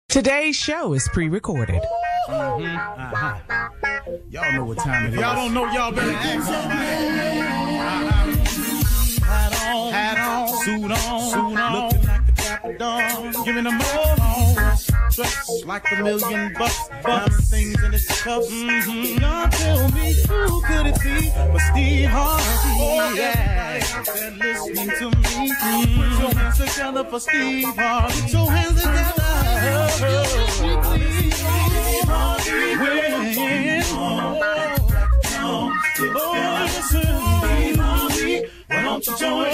Today's show is pre-recorded. Y'all know what time it is. Y'all don't know, y'all better ask somebody. Hat on, suit on, looking like the Dapper Dawn, giving them all dressed like $1 million bucks, things in his cuffs. Y'all tell me who could it be but Steve Harvey? Oh yeah, out there listening to me. Put your hands together for Steve Harvey. Put your hands together. Why don't you join?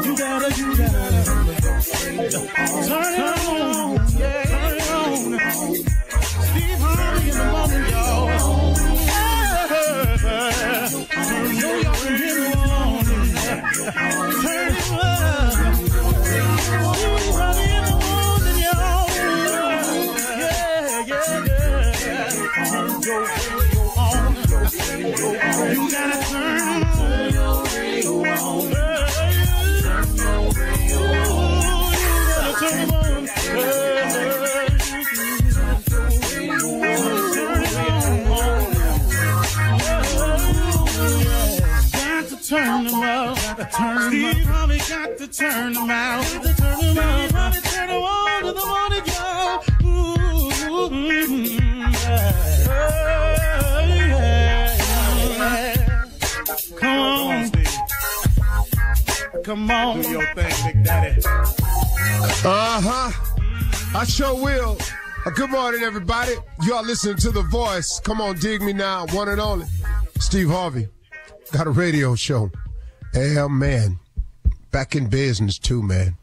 You gotta turn it on, turn it on. Steve Harvey in the morning, y'all. Turn it on, turn it on. Steve Harvey in the morning, y'all. Turn your radio on. You gotta turn your radio on. Turn them out. Steve Harvey got to turn them out. Steve Harvey turn them on to the morning, y'all. Come on, Steve. Come on. Do your thing, Big Daddy. I sure will. Good morning, everybody. Y'all listening to The Voice. Come on, dig me now. One and only. Steve Harvey. Got a radio show. Yeah, man. Back in business, too, man.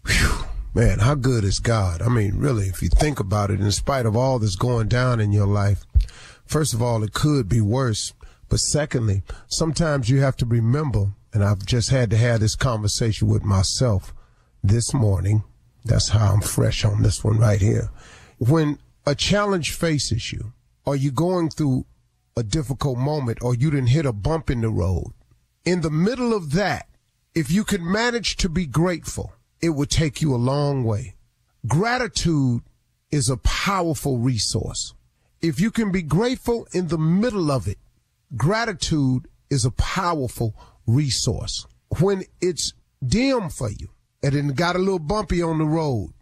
Whew. Man, how good is God? I mean, really, if you think about it, in spite of all that's going down in your life, first of all, it could be worse. But secondly, sometimes you have to remember, and I've just had to have this conversation with myself this morning. That's how I'm fresh on this one right here. When a challenge faces you, or you're going through a difficult moment, or you didn't hit a bump in the road, in the middle of that, if you could manage to be grateful, it would take you a long way. Gratitude is a powerful resource. If you can be grateful in the middle of it, gratitude is a powerful resource. When it's dim for you, and it got a little bumpy on the road,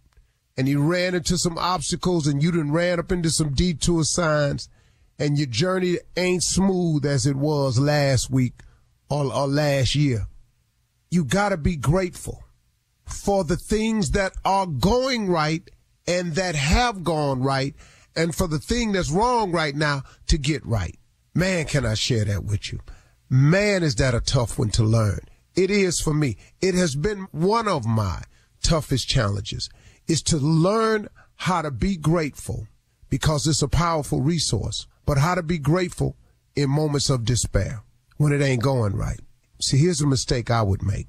and you ran into some obstacles, and you done ran up into some detour signs, and your journey ain't smooth as it was last week or last year, you gotta be grateful for the things that are going right and that have gone right, and for the thing that's wrong right now to get right. Man, can I share that with you? Man, is that a tough one to learn. It is for me. It has been one of my toughest challenges, is to learn how to be grateful, because it's a powerful resource, but how to be grateful in moments of despair when it ain't going right. See, here's a mistake I would make.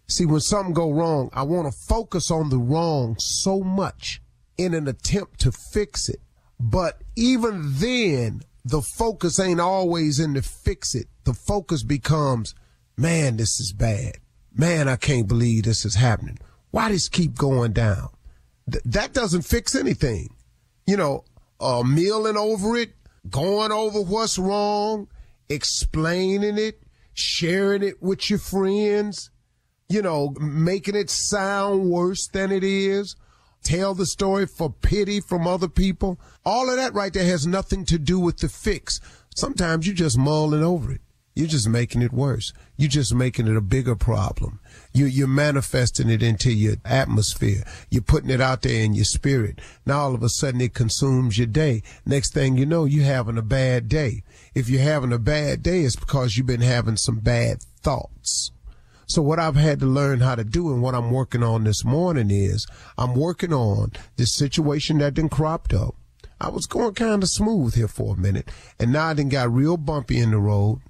See, when something go wrong, I want to focus on the wrong so much in an attempt to fix it. But even then, the focus ain't always in to fix it. The focus becomes, man, this is bad. Man, I can't believe this is happening. Why does this keep going down? That doesn't fix anything. You know, milling over it, going over what's wrong, explaining it, sharing it with your friends, you know, making it sound worse than it is, tell the story for pity from other people. All of that right there has nothing to do with the fix. Sometimes you're just mulling over it. You're just making it worse. You're just making it a bigger problem. You're manifesting it into your atmosphere. You're putting it out there in your spirit. Now all of a sudden it consumes your day. Next thing you know, you're having a bad day. If you're having a bad day, it's because you've been having some bad thoughts. So what I've had to learn how to do, and what I'm working on this morning, is I'm working on this situation that done cropped up. I was going kind of smooth here for a minute, and now I done got real bumpy in the road.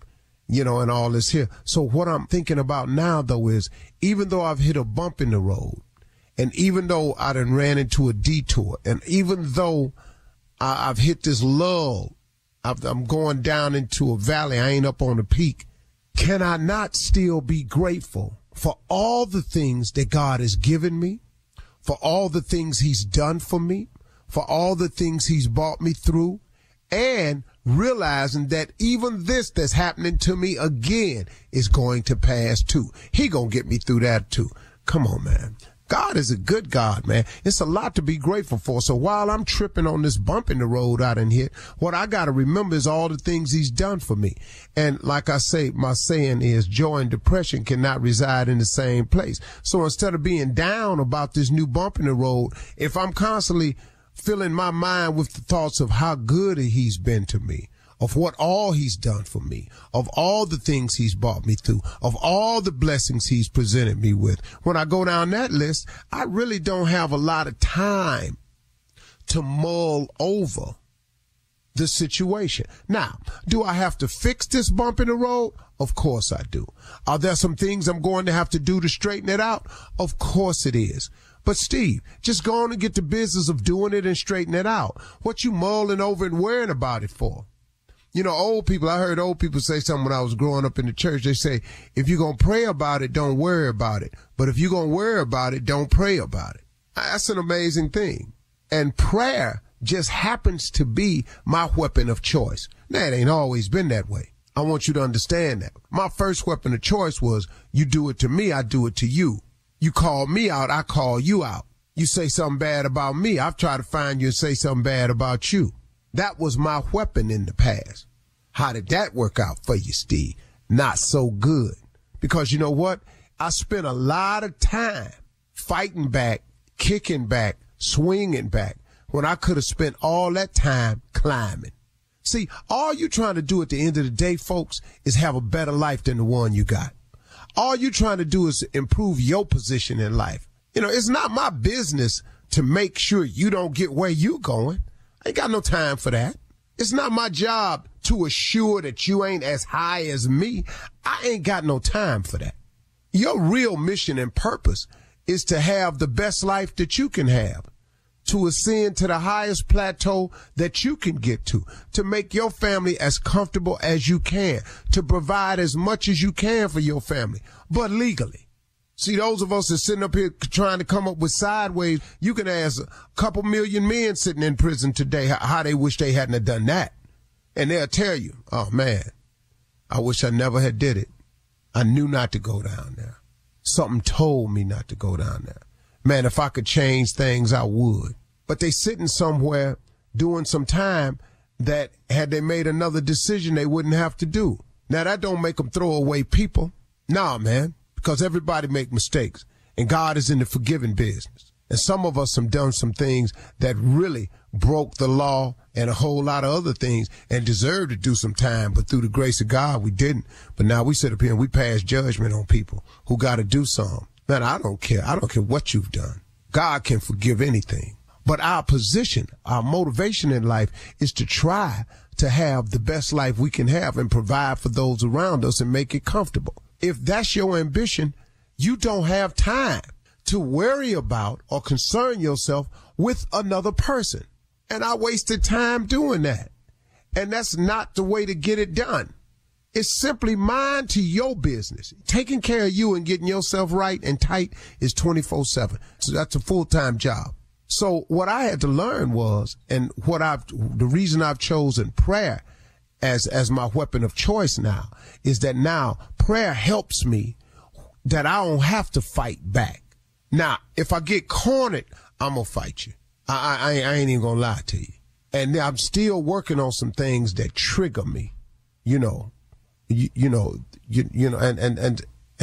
and all this here. So what I'm thinking about now, though, is even though I've hit a bump in the road, and even though I done ran into a detour, and even though I've hit this lull, I'm going down into a valley, I ain't up on the peak, can I not still be grateful for all the things that God has given me, for all the things he's done for me, for all the things he's brought me through, and realizing that even this that's happening to me again is going to pass too. He gonna get me through that too. Come on, man. God is a good God, man. It's a lot to be grateful for. So while I'm tripping on this bump in the road out in here, what I got to remember is all the things he's done for me. And like I say, my saying is joy and depression cannot reside in the same place. So instead of being down about this new bump in the road, if I'm constantly filling my mind with the thoughts of how good he's been to me, of what all he's done for me, of all the things he's brought me through, of all the blessings he's presented me with. When I go down that list, I really don't have a lot of time to mull over the situation. Now, do I have to fix this bump in the road? Of course I do. Are there some things I'm going to have to do to straighten it out? Of course it is. But Steve, just go on and get the business of doing it and straighten it out. What you mulling over and worrying about it for? Old people, I heard old people say something when I was growing up in the church. They say, if you're going to pray about it, don't worry about it. But if you're going to worry about it, don't pray about it. That's an amazing thing. And prayer just happens to be my weapon of choice. Now, it ain't always been that way. I want you to understand that. My first weapon of choice was, you do it to me, I do it to you. You call me out, I call you out. You say something bad about me, I've tried to find you and say something bad about you. That was my weapon in the past. How did that work out for you, Steve? Not so good. Because you know what? I spent a lot of time fighting back, kicking back, swinging back, when I could have spent all that time climbing. See, all you trying to do at the end of the day, folks, is have a better life than the one you got. All you trying to do is improve your position in life. It's not my business to make sure you don't get where you going. I ain't got no time for that. It's not my job to assure that you ain't as high as me. I ain't got no time for that. Your real mission and purpose is to have the best life that you can have, to ascend to the highest plateau that you can get to make your family as comfortable as you can, to provide as much as you can for your family, but legally. See, those of us that sitting up here trying to come up with sideways, you can ask a couple million men sitting in prison today how they wish they hadn't have done that. And they'll tell you, oh man, I wish I never had did it. I knew not to go down there. Something told me not to go down there. Man, if I could change things, I would. But they sitting somewhere doing some time that had they made another decision, they wouldn't have to do. Now, that don't make them throw away people. Nah, man. Because everybody make mistakes, and God is in the forgiving business. And some of us have done some things that really broke the law and a whole lot of other things and deserved to do some time, but through the grace of God, we didn't. But now we sit up here and we pass judgment on people who got to do something. Man, I don't care. I don't care what you've done. God can forgive anything. But our position, our motivation in life is to try to have the best life we can have and provide for those around us and make it comfortable. If that's your ambition, you don't have time to worry about or concern yourself with another person. And I wasted time doing that. And that's not the way to get it done. It's simply mind to your business. Taking care of you and getting yourself right and tight is 24/7. So that's a full-time job. So what I had to learn was, and the reason I've chosen prayer as my weapon of choice now, is that now prayer helps me that I don't have to fight back. Now, if I get cornered, I'm going to fight you. I ain't even going to lie to you. And I'm still working on some things that trigger me, and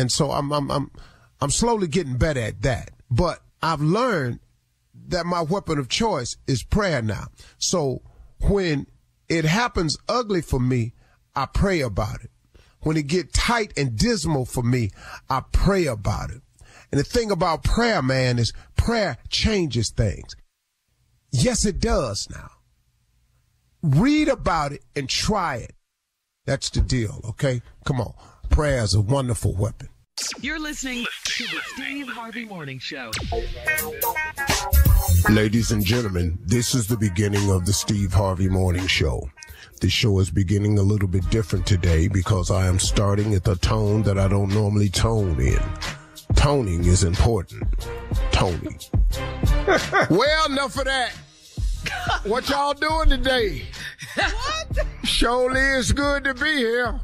so I'm slowly getting better at that. But I've learned that my weapon of choice is prayer now. So when it happens ugly for me, I pray about it. When it get tight and dismal for me, I pray about it. And the thing about prayer, man, is prayer changes things. Yes, it does now. Read about it and try it. That's the deal, okay? Come on. Prayer is a wonderful weapon. You're listening to the Steve Harvey Morning Show. Ladies and gentlemen, this is the beginning of the Steve Harvey Morning Show. The show is beginning a little bit different today because I am starting at the tone that I don't normally tone in. Toning is important. Toning. Well, enough of that. What y'all doing today? What? Surely is good to be here.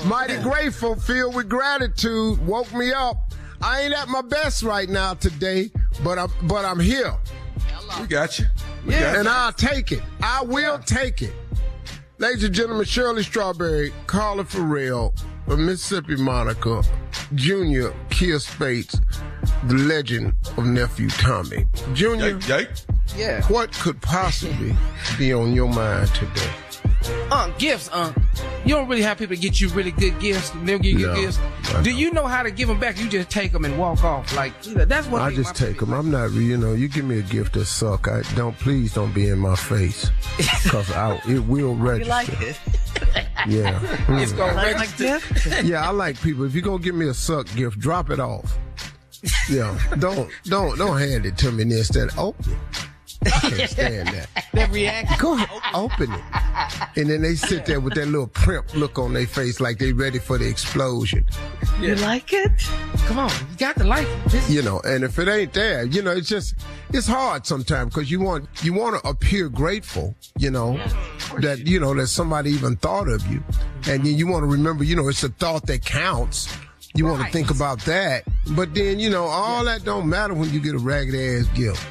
Mighty grateful, filled with gratitude, woke me up. I ain't at my best right now today, but I'm here. We got you. And I'll take it. I will take it. Ladies and gentlemen, Shirley Strawberry, Carla Farrell, Mississippi Monica, Junior, Kia Spates, the legend of Nephew Tommy. Junior, Yeah. what could possibly be on your mind today? Gifts, You don't really have people get you really good gifts. They'll give you gifts. Do you know how to give them back? You just take them and walk off. Like, that's what I just take them. I'm not, you give me a gift that suck. Please don't be in my face. Because it will register. You like it? Yeah. It's going to register. Yeah, I like people. If you're going to give me a suck gift, drop it off. Yeah. Don't hand it to me and instead open it. I can't stand that. That reaction. Go ahead, open it. And then they sit there with that little primp look on their face like they ready for the explosion. Yeah. You like it? Come on, you got to like it. And if it ain't there, it's hard sometimes because you want to appear grateful, that somebody even thought of you. And then you want to remember, it's a thought that counts. You want to think about that, but then, all that don't matter when you get a ragged ass gift.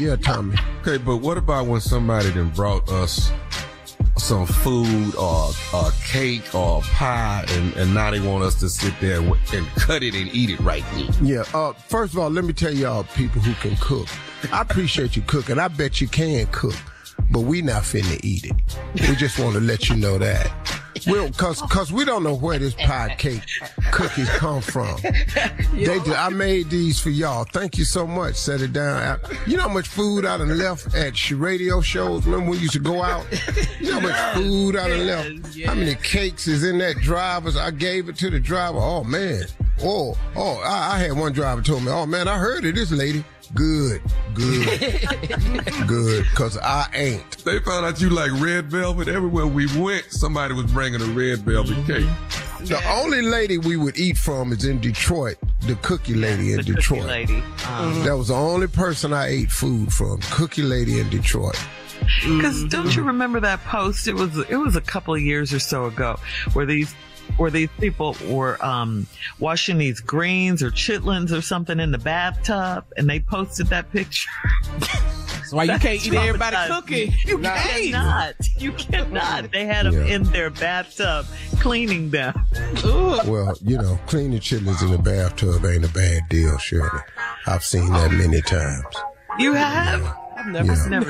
Yeah, Tommy. Okay, but what about when somebody then brought us some food or cake or pie and now they want us to sit there and cut it and eat it right then? Yeah, first of all, let me tell y'all people who can cook. I appreciate you cooking. I bet you can cook, but we not finna eat it. We just want to let you know that. Cause we don't know where this pie cake cookies come from. I made these for y'all. Thank you so much. Set it down. You know how much food I done left at radio shows? Remember when we used to go out? You know how much food I done left? How many cakes is in that driver's? I gave it to the driver. Oh man. I had one driver told me, oh man, I heard of this lady. Good, because I ain't. They found out you like red velvet. Everywhere we went, somebody was bringing a red velvet cake. The only lady we would eat from is in Detroit, the cookie lady in Detroit. Cookie lady. That was the only person I ate food from, cookie lady in Detroit. Because don't you remember that post? It was a couple of years or so ago where these people were washing these greens or chitlins or something in the bathtub, and they posted that picture. That's why you can't eat everybody cooking. You cannot. You cannot. They had them in their bathtub cleaning them. Well, cleaning chitlins in the bathtub ain't a bad deal, Shirley. I've seen that many times. You have? I've never seen that.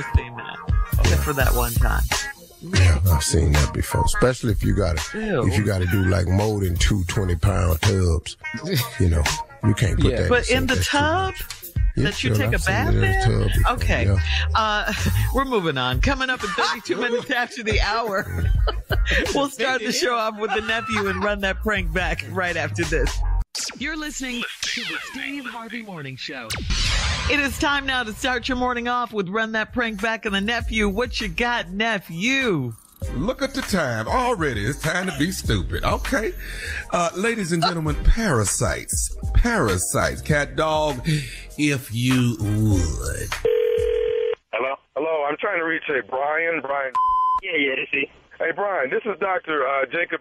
Except for that one time. Yeah, I've seen that before. Especially if you gotta do like more than 2 20-pound tubs. You can't put that. But in the tub that you take a bath in? Okay. Yeah. We're moving on. Coming up in 32 minutes after the hour, we'll start the show off with the nephew and run that prank back right after this. You're listening to the Steve Harvey Morning Show. It is time now to start your morning off with Run That Prank Back and the nephew. What you got, nephew? Look at the time. Already, it's time to be stupid. Okay. Ladies and gentlemen, parasites. Cat dog, if you would. Hello, I'm trying to reach Brian. Yeah, this is. Hey, Brian, this is Dr. Jacob.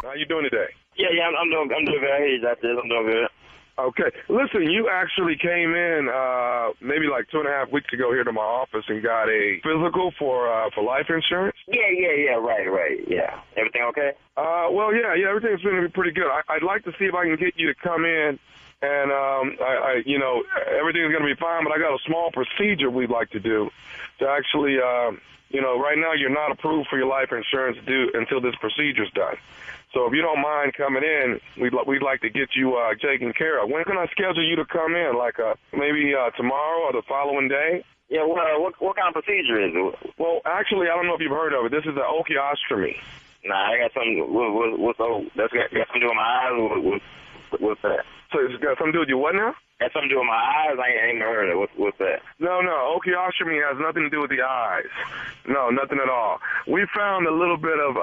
How you doing today? Yeah, I'm doing good. Hey, Doctor, I'm doing good. Okay. Listen, you actually came in maybe like 2.5 weeks ago here to my office and got a physical for life insurance. Yeah, right. Yeah. Everything okay? Well, yeah, everything's going to be pretty good. I'd like to see if I can get you to come in, and everything's going to be fine. But I got a small procedure we'd like to do to actually, right now you're not approved for your life insurance due until this procedure's done. So if you don't mind coming in, we'd like to get you taken care of. When can I schedule you to come in? Like maybe tomorrow or the following day? Yeah. What kind of procedure is it? Well, actually, I don't know if you've heard of it. This is an osteostomy. Nah, I got something. What's that's got something to do with my eyes. What's that? So it's got something to do with you what now? Got something to do with my eyes? I ain't even heard of it. What's that? No, osteotomy has nothing to do with the eyes. No, nothing at all. We found a little bit of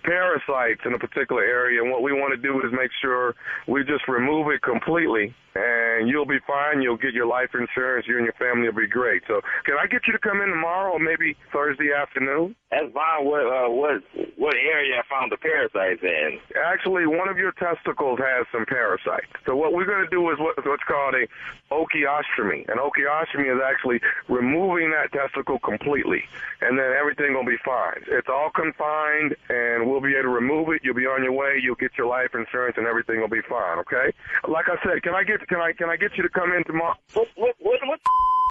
parasites in a particular area, and what we want to do is make sure we just remove it completely, and you'll be fine. You'll get your life insurance. You and your family will be great. So can I get you to come in tomorrow or maybe Thursday afternoon? That's fine. What area I found the parasites in? Actually, one of your testicles has some parasites. So what we're going to do is what's called a osteotomy. An osteotomy is actually removing that testicle completely, and then everything will be fine. It's all confined, and we'll be able to remove it. You'll be on your way. You'll get your life insurance, and everything will be fine. Okay? Like I said, can I get you to come in tomorrow? What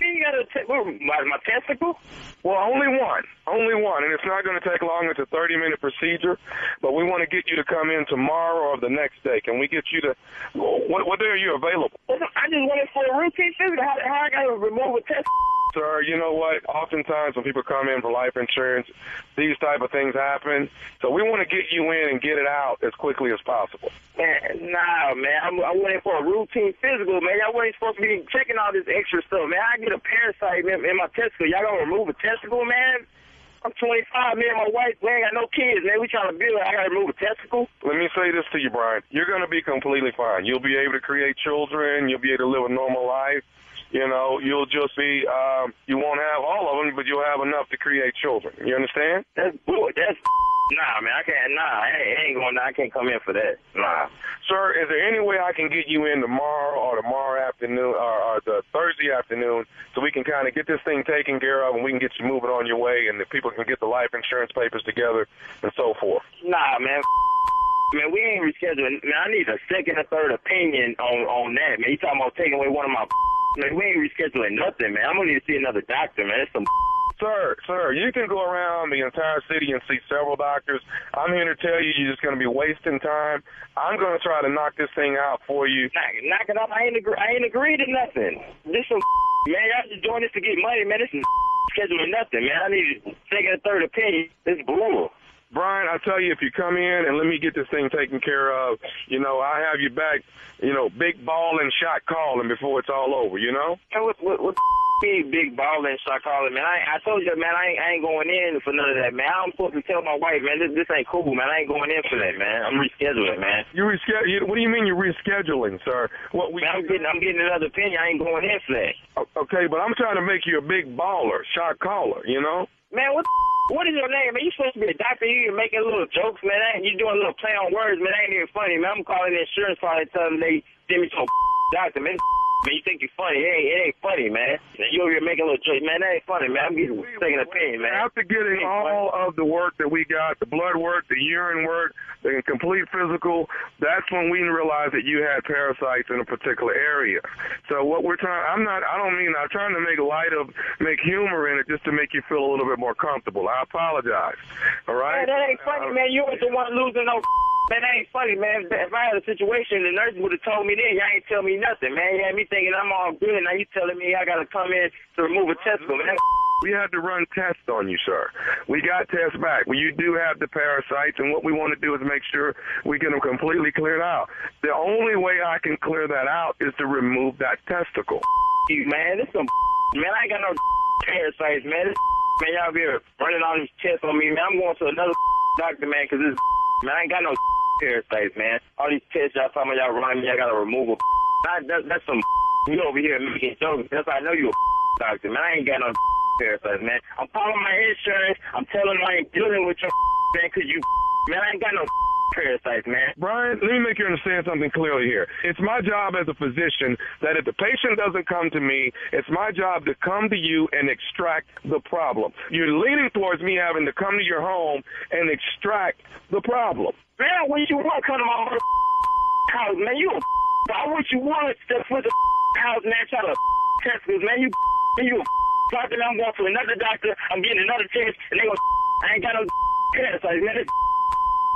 you got to take my testicle? Well, only one, and it's not going to take long. It's a 30-minute procedure, but we want to get you to come in tomorrow or the next day. Can we get you to? What day are you available? I just wanted for a routine physical. How I got to remove a testicle? Sir, you know what? Oftentimes when people come in for life insurance, these type of things happen. So we want to get you in and get it out as quickly as possible. Man, nah, man. I went in for a routine physical, man. Y'all wasn't supposed to be checking all this extra stuff, man. I get a parasite in my testicle. Y'all gonna remove a testicle, man? I'm 25, me and my wife, we ain't got no kids, man. We trying to build. I got to remove a testicle. Let me say this to you, Brian. You're going to be completely fine. You'll be able to create children. You'll be able to live a normal life. You know, you'll just be, you won't have all of them, but you'll have enough to create children. You understand? That's nah, man, I can't, I ain't going, I can't come in for that. Nah. Sir, is there any way I can get you in tomorrow or tomorrow afternoon or the Thursday afternoon so we can kind of get this thing taken care of and we can get you moving on your way and the people can get the life insurance papers together and so forth? Nah, man. Man, we ain't rescheduling. Man, I need a second or third opinion on that, man. You talking about taking away one of my man, we ain't rescheduling nothing, man. I'm going to need to see another doctor, man. It's some Sir, you can go around the entire city and see several doctors. I'm here to tell you you're just going to be wasting time. I'm going to try to knock this thing out for you. Knock it off. I ain't agreed to nothing. This some man, y'all just doing this to get money, man. This is scheduling nothing, man. I need a second or third opinion. This is bull. Brian, I tell you, if you come in and let me get this thing taken care of, you know, I have you back, you know, big ball and shot calling before it's all over, you know? What big ball and shot calling, man? I told you, man, I ain't going in for none of that, man. I'm supposed to tell my wife, man, this ain't cool, man. I ain't going in for that, man. I'm rescheduling, man. You reschedule? What do you mean you're rescheduling, sir? Man, I'm getting another opinion. I ain't going in for that. Okay, but I'm trying to make you a big baller, shot caller, you know? Man, what is your name, man? You supposed to be a doctor. You making little jokes, man. You doing a little play on words, man. That ain't even funny, man. I'm calling the insurance party and telling them they send me to a doctor, man. Man, you think you're funny. It ain't funny, man. You over here making a little joke. Man, that ain't funny, man. I'm getting second opinion, man. After getting all of the work that we got, the blood work, the urine work, the complete physical, that's when we realized that you had parasites in a particular area. So what we're trying, I'm trying to make humor in it just to make you feel a little bit more comfortable. I apologize. All right? Man, that ain't funny, man. You ain't the one losing no man, that ain't funny, man. If I had a situation, the nurse would have told me then. Y'all ain't tell me nothing, man. You had me thinking I'm all good. Now you telling me I got to come in to remove a testicle, man. We had to run tests on you, sir. We got tests back. Well, you do have the parasites, and what we want to do is make sure we get them completely cleared out. The only way I can clear that out is to remove that testicle. Man, this some man. I ain't got no parasites, man. Man, y'all be running all these tests on me, man. I'm going to another doctor, man, because this man, I ain't got no parasites, man. All these tests y'all talking about, y'all running me, I got to remove a that's some you over here making jokes. That's how I know you a doctor, man. I ain't got no parasites, man. I'm calling my insurance. I'm telling them I ain't dealing with your man, because you, man, I ain't got no parasites, man. Brian, let me make you understand something clearly here. It's my job as a physician that if the patient doesn't come to me, it's my job to come to you and extract the problem. You're leaning towards me having to come to your home and extract the problem. Man, when you want to come to my house, man, I wish you want to step with the house, man, try to test this, man. You doctor, I'm going to another doctor, I'm getting another test, and they I ain't got no parasites, man.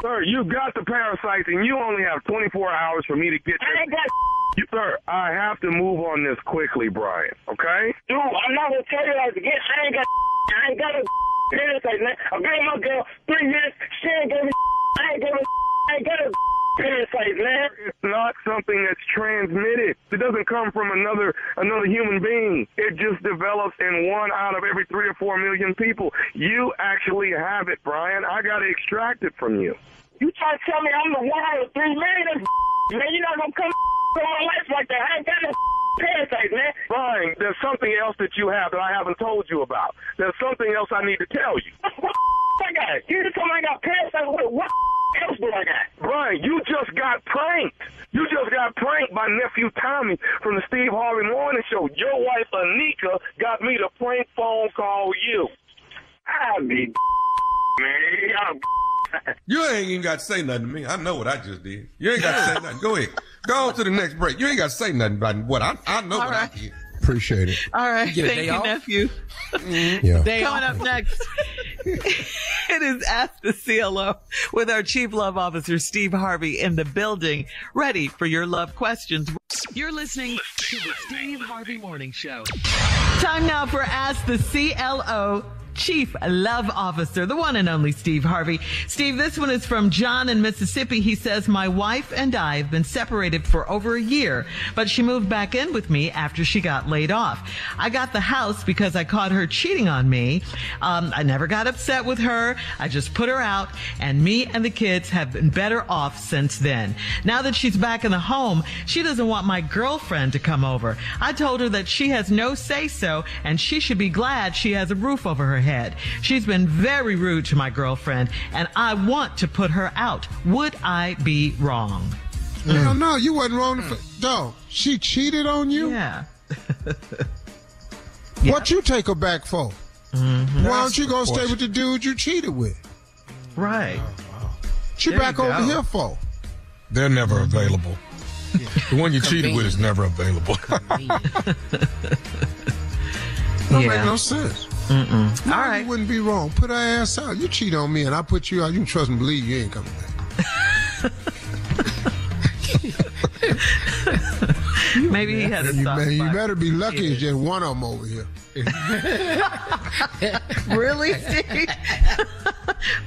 Sir, you got the parasites, and you only have 24 hours for me to get I ain't got Sir, I have to move on this quickly, Brian, okay? Dude, I'm not going to tell you that again. I ain't got no parasites, man. I've been with my girl 3 years. She ain't gave me I ain't got a parasites, man. It's not something that's transmitted. It doesn't come from another human being. It just develops in 1 out of every 3 or 4 million people. You actually have it, Brian. I got to extract it from you. You trying to tell me I'm the 1 out of 3 million? Man, you're not going to come from my life like that. I ain't got no parasites, man. Brian, there's something else that you have that I haven't told you about. There's something else I need to tell you. What I got? You just told me I got parasites. What else do I got? Brian, you just got pranked. You just got pranked by nephew Tommy from the Steve Harvey Morning Show. Your wife Anika got me to prank phone call you. I'll be man. You ain't even got to say nothing to me. I know what I just did. You ain't got to say nothing. Go ahead. Go on to the next break. You ain't got to say nothing about what I know All what right. I did. Appreciate it. All right. Thank you, off? nephew. Yeah. Coming up next, it is Ask the CLO with our Chief Love Officer, Steve Harvey, in the building, ready for your love questions. You're listening to the Steve Harvey Morning Show. Time now for Ask the CLO. Chief Love Officer, the one and only Steve Harvey. Steve, this one is from John in Mississippi. He says, my wife and I have been separated for over a year, but she moved back in with me after she got laid off. I got the house because I caught her cheating on me. I never got upset with her. I just put her out, and me and the kids have been better off since then. Now that she's back in the home, she doesn't want my girlfriend to come over. I told her that she has no say-so, and she should be glad she has a roof over her head. She's been very rude to my girlfriend, and I want to put her out. Would I be wrong? Hell no, you wasn't wrong. Dog, she cheated on you? Yeah. What you take her back for? Mm-hmm. Why don't you go stay with the dude you cheated with? Right. She There back you over go. here for? They're never available. The one you cheated with is never available. Don't make no sense. Mm-mm. No, All right. you wouldn't be wrong. Put her ass out. You cheat on me and I put you out. You can trust and believe you ain't coming back. Maybe he had a soft You spot. better be lucky it's just one of them over here. Really, Steve?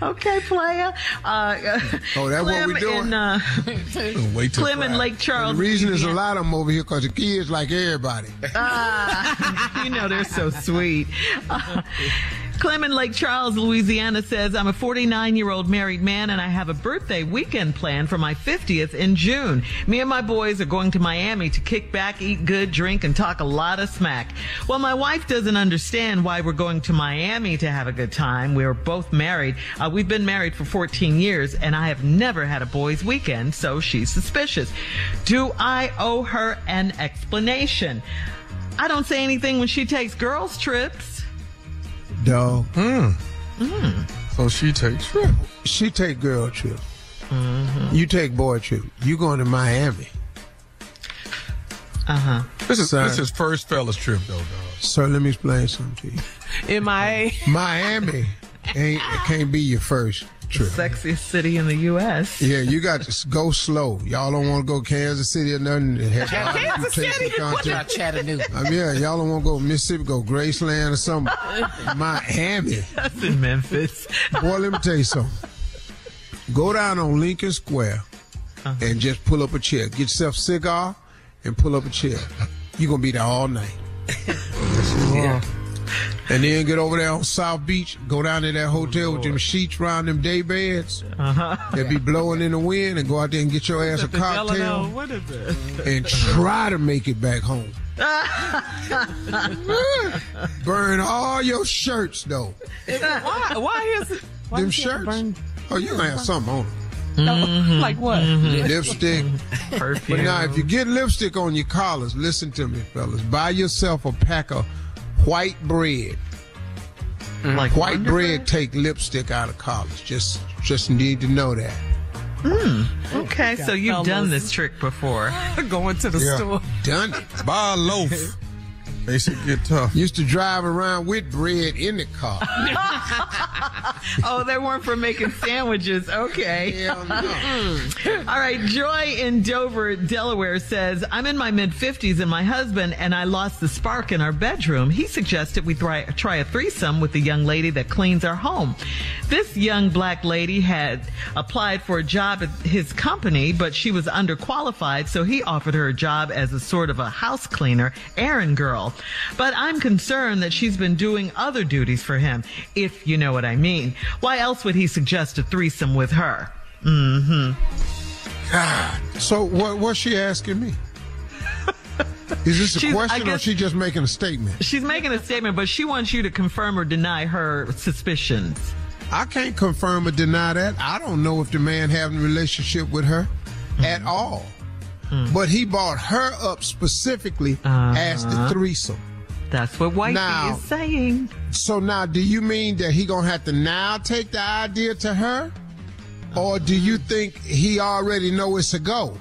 Okay, player. Oh, that's what we doing? Wait till Clem in Lake The Charles. reason there's a lot of them over here because the kids like everybody. You know they're so sweet. Clem in Lake Charles, Louisiana says, I'm a 49-year-old married man and I have a birthday weekend planned for my 50th in June. Me and my boys are going to Miami to kick back, eat good, drink, and talk a lot of smack. Well, my wife doesn't understand why we're going to Miami to have a good time. We're both married. We've been married for 14 years and I have never had a boys' weekend, so she's suspicious. Do I owe her an explanation? I don't say anything when she takes girls' trips. Dog. So she takes trip. She take girl trip. You take boy trip. You going to Miami. This is first fella's trip though, dog. Sir, let me explain something to you. MIA. Miami can't be your first trip. Sexiest city in the U.S. Yeah, you got to go slow. Y'all don't want to go Kansas City or nothing. Kansas City? What About Chattanooga. yeah, y'all don't want to go Mississippi, go Graceland or something. Miami. That's in Memphis. Boy, let me tell you something. Go down on Lincoln Square and just pull up a chair. Get yourself a cigar and pull up a chair. You're going to be there all night. Yeah. And then get over there on South Beach, go down to that hotel with them sheets around them day beds. They'll be blowing in the wind, and go out there and get your ass a cocktail What is it? and try to make it back home. Burn all your shirts, though. Why is it? Them shirts? Oh, you gonna have something on them. Like what? Lipstick. Perfume. But now, if you get lipstick on your collars, listen to me, fellas. Buy yourself a pack of white bread. Like White bread take lipstick out of collars. Just need to know that. Okay, so you've done this trick before. Going to the store. Done it. Buy a loaf Makes it get tough. Used to drive around with bread in the car. Oh, they weren't for making sandwiches. Okay. Hell no. All right. Joy in Dover, Delaware says, I'm in my mid-50s and my husband and I lost the spark in our bedroom. He suggested we try a threesome with the young lady that cleans our home. This young black lady had applied for a job at his company, but she was underqualified, so he offered her a job as a sort of a house cleaner, errand girl. But I'm concerned that she's been doing other duties for him, if you know what I mean. Why else would he suggest a threesome with her? Mm-hmm. God. So what's she asking me? Is this a question or is she just making a statement? She's making a statement, but she wants you to confirm or deny her suspicions. I can't confirm or deny that. I don't know if the man having a relationship with her at all. But he brought her up specifically as the threesome. That's what Wifey is saying. So now, do you mean that he gonna have to now take the idea to her? Or do you think he already know it's a go?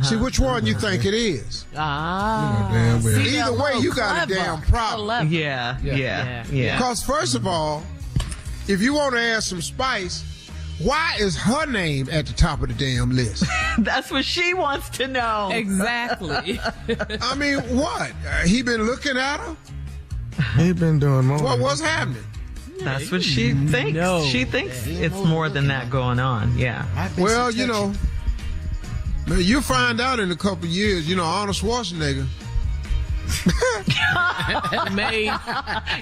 See, which one you think it is? Either way, you got a damn problem. Yeah. Because first of all, if you want to add some spice, why is her name at the top of the damn list? That's what she wants to know. Exactly. I mean, what? He been looking at her? He been doing more. What's happening? That's what she thinks. No. She thinks it's more than that going on. Yeah. Well, you know, you'll find out in a couple of years. You know, Arnold Schwarzenegger.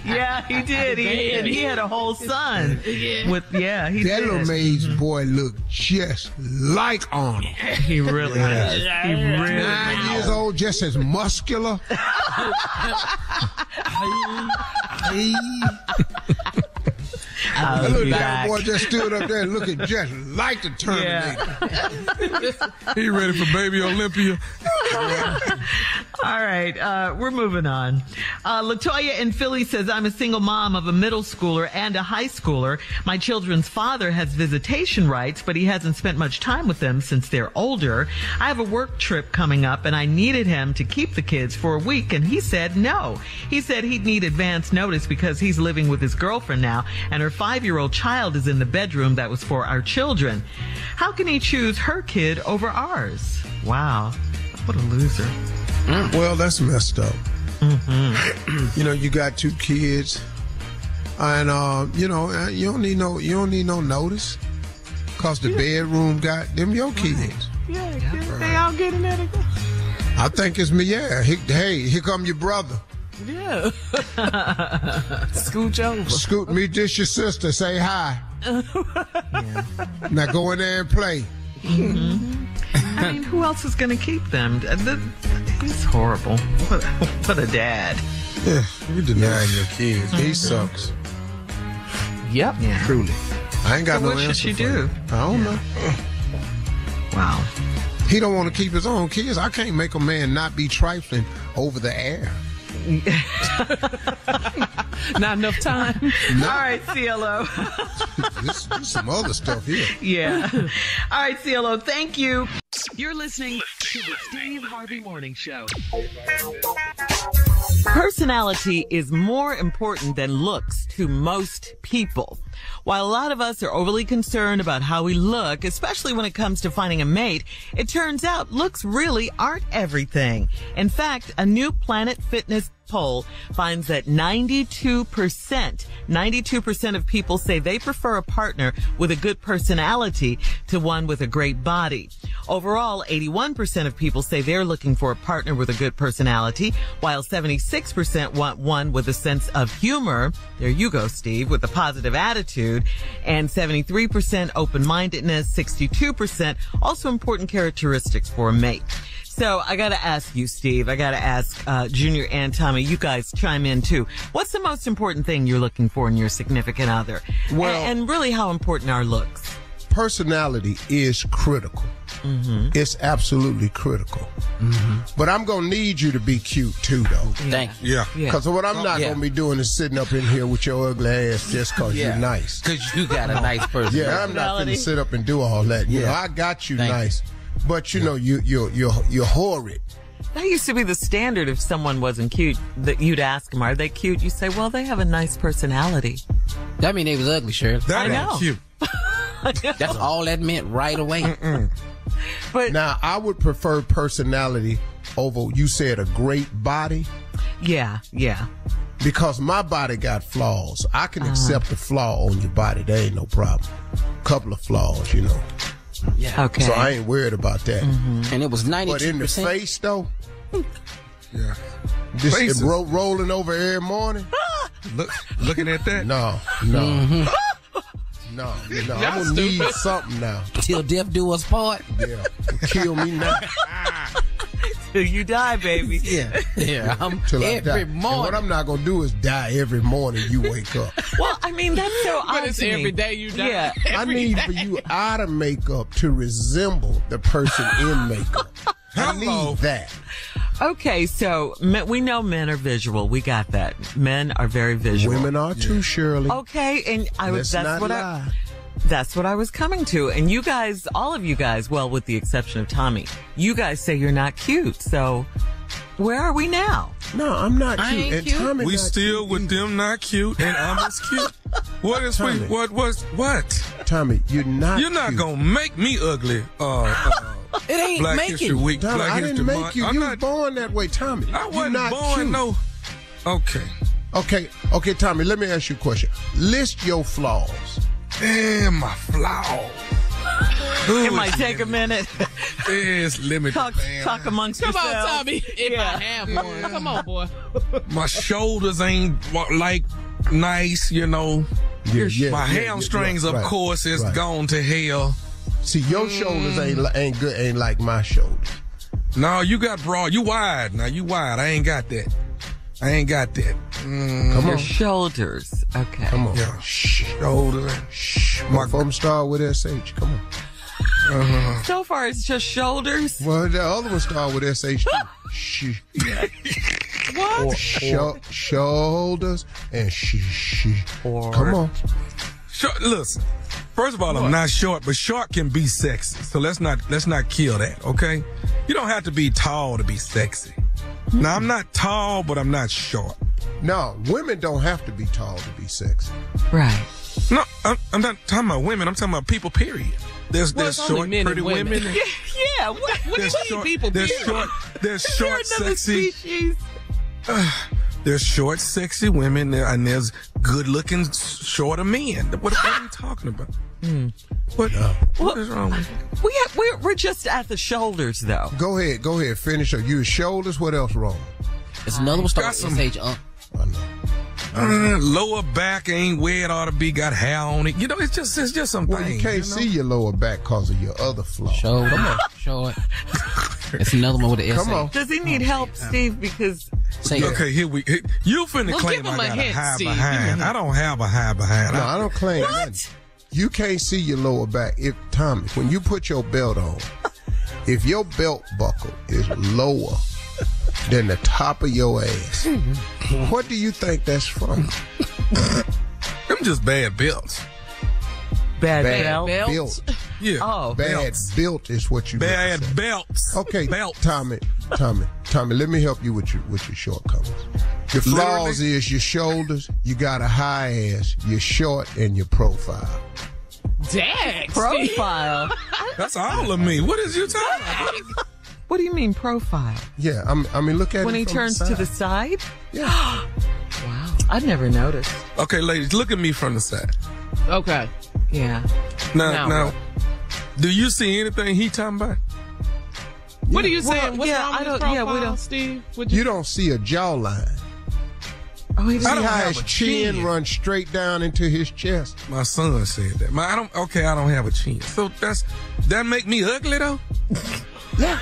Yeah, he did. He had a whole son. He that did. Little Maid's boy looked just like Arnold. He really does. He really 9 years old, just as muscular. That little damn boy just stood up there looking just like the Terminator. He ready for baby Olympia. All right, we're moving on. Latoya in Philly says, I'm a single mom of a middle schooler and a high schooler. My children's father has visitation rights, but he hasn't spent much time with them since they're older. I have a work trip coming up, and I needed him to keep the kids for a week, and he said no. He said he'd need advance notice because he's living with his girlfriend now, and her 5-year-old child is in the bedroom that was for our children. How can he choose her kid over ours? Wow. What a loser. Well, that's messed up. You know, you got 2 kids, and you know, you don't need no notice, cause the bedroom got them your kids. They all getting at it. I think it's me. Yeah. Hey, here come your brother. Yeah. Scooch over. Scoot, meet this your sister. Say hi. Now go in there and play. I mean, who else is going to keep them? He's horrible. What a dad. Yeah, you denying your kids. He sucks. Yep. Yeah. Truly. I ain't got no answer. What should she do? I don't know. Wow. He don't want to keep his own kids. I can't make a man not be trifling over the air. Not enough time. No. All right, CLO. There's some other stuff here. Yeah. All right, CLO. Thank you. You're listening to the Steve Harvey Morning Show. Personality is more important than looks to most people. While a lot of us are overly concerned about how we look, especially when it comes to finding a mate, it turns out looks really aren't everything. In fact, a new Planet Fitness poll finds that 92% of people say they prefer a partner with a good personality to one with a great body. Overall, 81% of people say they're looking for a partner with a good personality, while 76% want one with a sense of humor. There you go, Steve, with a positive attitude, and 73% open-mindedness, 62% also important characteristics for a mate. So I got to ask you, Steve, I got to ask Junior and Tommy, you guys chime in too. What's the most important thing you're looking for in your significant other? Well, and really how important are looks? Personality is critical. Mm-hmm. It's absolutely critical. Mm-hmm. But I'm going to need you to be cute too, though. Thank you. Yeah. Because what I'm not going to be doing is sitting up in here with your ugly ass just because you're nice. Because you got a nice personality. Yeah, I'm not going to sit up and do all that. You know, I got you nice. But you know, you're horrid. That used to be the standard. If someone wasn't cute, that you'd ask them, "Are they cute?" You say, "Well, they have a nice personality." That mean they was ugly, Shirley. I know. Cute. That's all that meant right away. But Now, I would prefer personality over, you said, a great body, yeah. because my body got flaws. I can accept a flaw on your body. There ain't no problem. Couple of flaws, you know. Yeah. Okay. So I ain't worried about that. And it was 92%. But in the face, though, Yeah. just Faces. rolling over every morning, Looking at that. no. No, I'm gonna need something now. Till death do us part. Yeah, kill me now. Till you die, baby. Yeah. I'm Till I die. every And morning. what I'm not gonna do is die every morning you wake up. Well, I mean, that's so odd But it's to me. every day you die. Yeah. I need for you out of makeup to resemble the person in makeup. I Hello. need that. Okay, so we know men are visual. We got that. Men are very visual. Women are too, Shirley. Okay, and Let's not lie. that's what I was coming to. And you guys, all of you guys, well, with the exception of Tommy, you guys say you're not cute. So where are we now? No, I'm not I cute. ain't And cute. Tommy We not still cute with either. them not cute and I'm as cute. What is Tommy. what? Tommy, you're not You're not cute. gonna make me ugly. It ain't Black History making. Week. Tommy, Black I History didn't make Month. you. I'm You not. was born that way, Tommy. I You're wasn't not born cute. no. Okay. Okay, Tommy, let me ask you a question. List your flaws. Damn, my flaws. It might take a minute. Yes, limited. Talk amongst Come on, yourselves. Tommy. If I have one. Come on, boy. My shoulders ain't like nice, you know. My hamstrings, of course, is gone to hell. See, your shoulders ain't good, ain't like my shoulders. No, you got broad. You wide. Now you wide. I ain't got that. Come Your on. shoulders. Okay. Come on. Yeah, shoulders. My from start with SH. Come on. So far, it's just shoulders. Well, the other one start with SH. What? Shoulders and Come on. Listen. First of all, I'm not short, but short can be sexy. So let's not kill that, okay? You don't have to be tall to be sexy. Now, I'm not tall, but I'm not short. No, women don't have to be tall to be sexy. Right. No, I'm not talking about women. I'm talking about people, period. There's it's only short, men and pretty women. women. Yeah. What do There's you mean, short, people? there's period? short, there's short, You're another sexy. species. There's short, sexy women, and there's good-looking, shorter men. What are you talking about? What is wrong with you? We're just at the shoulders, though. Go ahead. Finish up. Your shoulders. What else wrong? It's another one Got starting some- with SH. I know. Lower back ain't where it ought to be. Got hair on it. You know, it's just some Well, things. you can't see your lower back because of your other flaw. Shoulder. Short. It's another one with the SH. Come on. Does he need help, Steve? Because Say it. Okay, you finna Well, claim give him I a got a hint, high Steve. behind. I don't have a high behind. No, I don't claim nothing. You can't see your lower back. Tommy, when you put your belt on, if your belt buckle is lower than the top of your ass, what do you think that's from? Them just bad belts. bad Bad belt. built. Yeah. Oh. Bad belts. built is what you Bad meant to say. belts. Okay, Belts. Tommy, let me help you with your shortcomings. Your flaws Literally. is your shoulders, you got a high ass, you're short, and your profile. Dag. Steve. Profile. That's all of me. What is you talking about? What do you mean profile? Yeah, I mean, look at When it he from turns the to side. the side? Yeah. Wow. I'd never noticed. Okay, ladies, look at me from the side. Okay. Yeah. Now, do you see anything he talking about? What are you Well, saying? What's yeah, wrong I with don't- his profile, yeah, we don't- Steve? What'd You don't see a jawline. Oh, he See doesn't. how have his a chin chin. runs straight down into his chest? My son said that. I don't have a chin. So that make me ugly though? Yeah.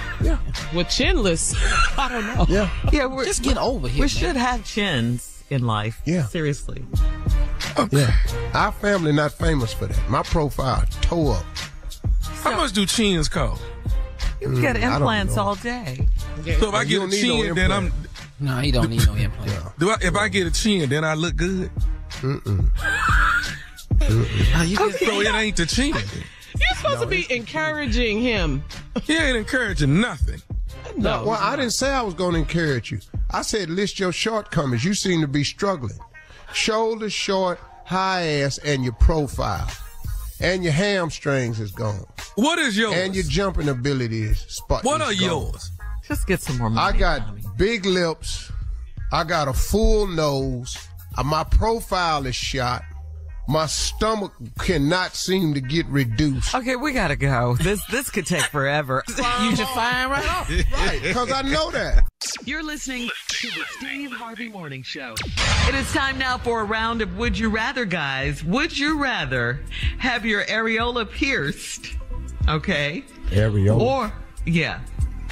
Well, chinless. I don't know. Yeah. Yeah, Just get over here. we man. should have chins in life. Yeah. Seriously. Yeah. Our family not famous for that. My profile toe up. How much do chins cost? You get I don't implants know. all day. So if I You get a don't need no chin, then I'm. implant. No, he don't need no implant. If I get a chin, then I look good. So it ain't the chin. You're supposed to be encouraging him. He ain't encouraging nothing. though. Well, I didn't say I was going to encourage you. I said list your shortcomings. You seem to be struggling. Shoulders short, high ass, and your profile. And your hamstrings is gone. What is yours? And your jumping ability is spot. What are yours? Just get some more money. I got big lips. I got a full nose. My profile is shot. My stomach cannot seem to get reduced. Okay, we gotta go. This could take forever. You just fine right off. Right, because I know that. You're listening to the Steve Harvey Morning Show. It is time now for a round of Would You Rather, guys. Would you rather have your areola pierced? Okay. Areola? Or, yeah,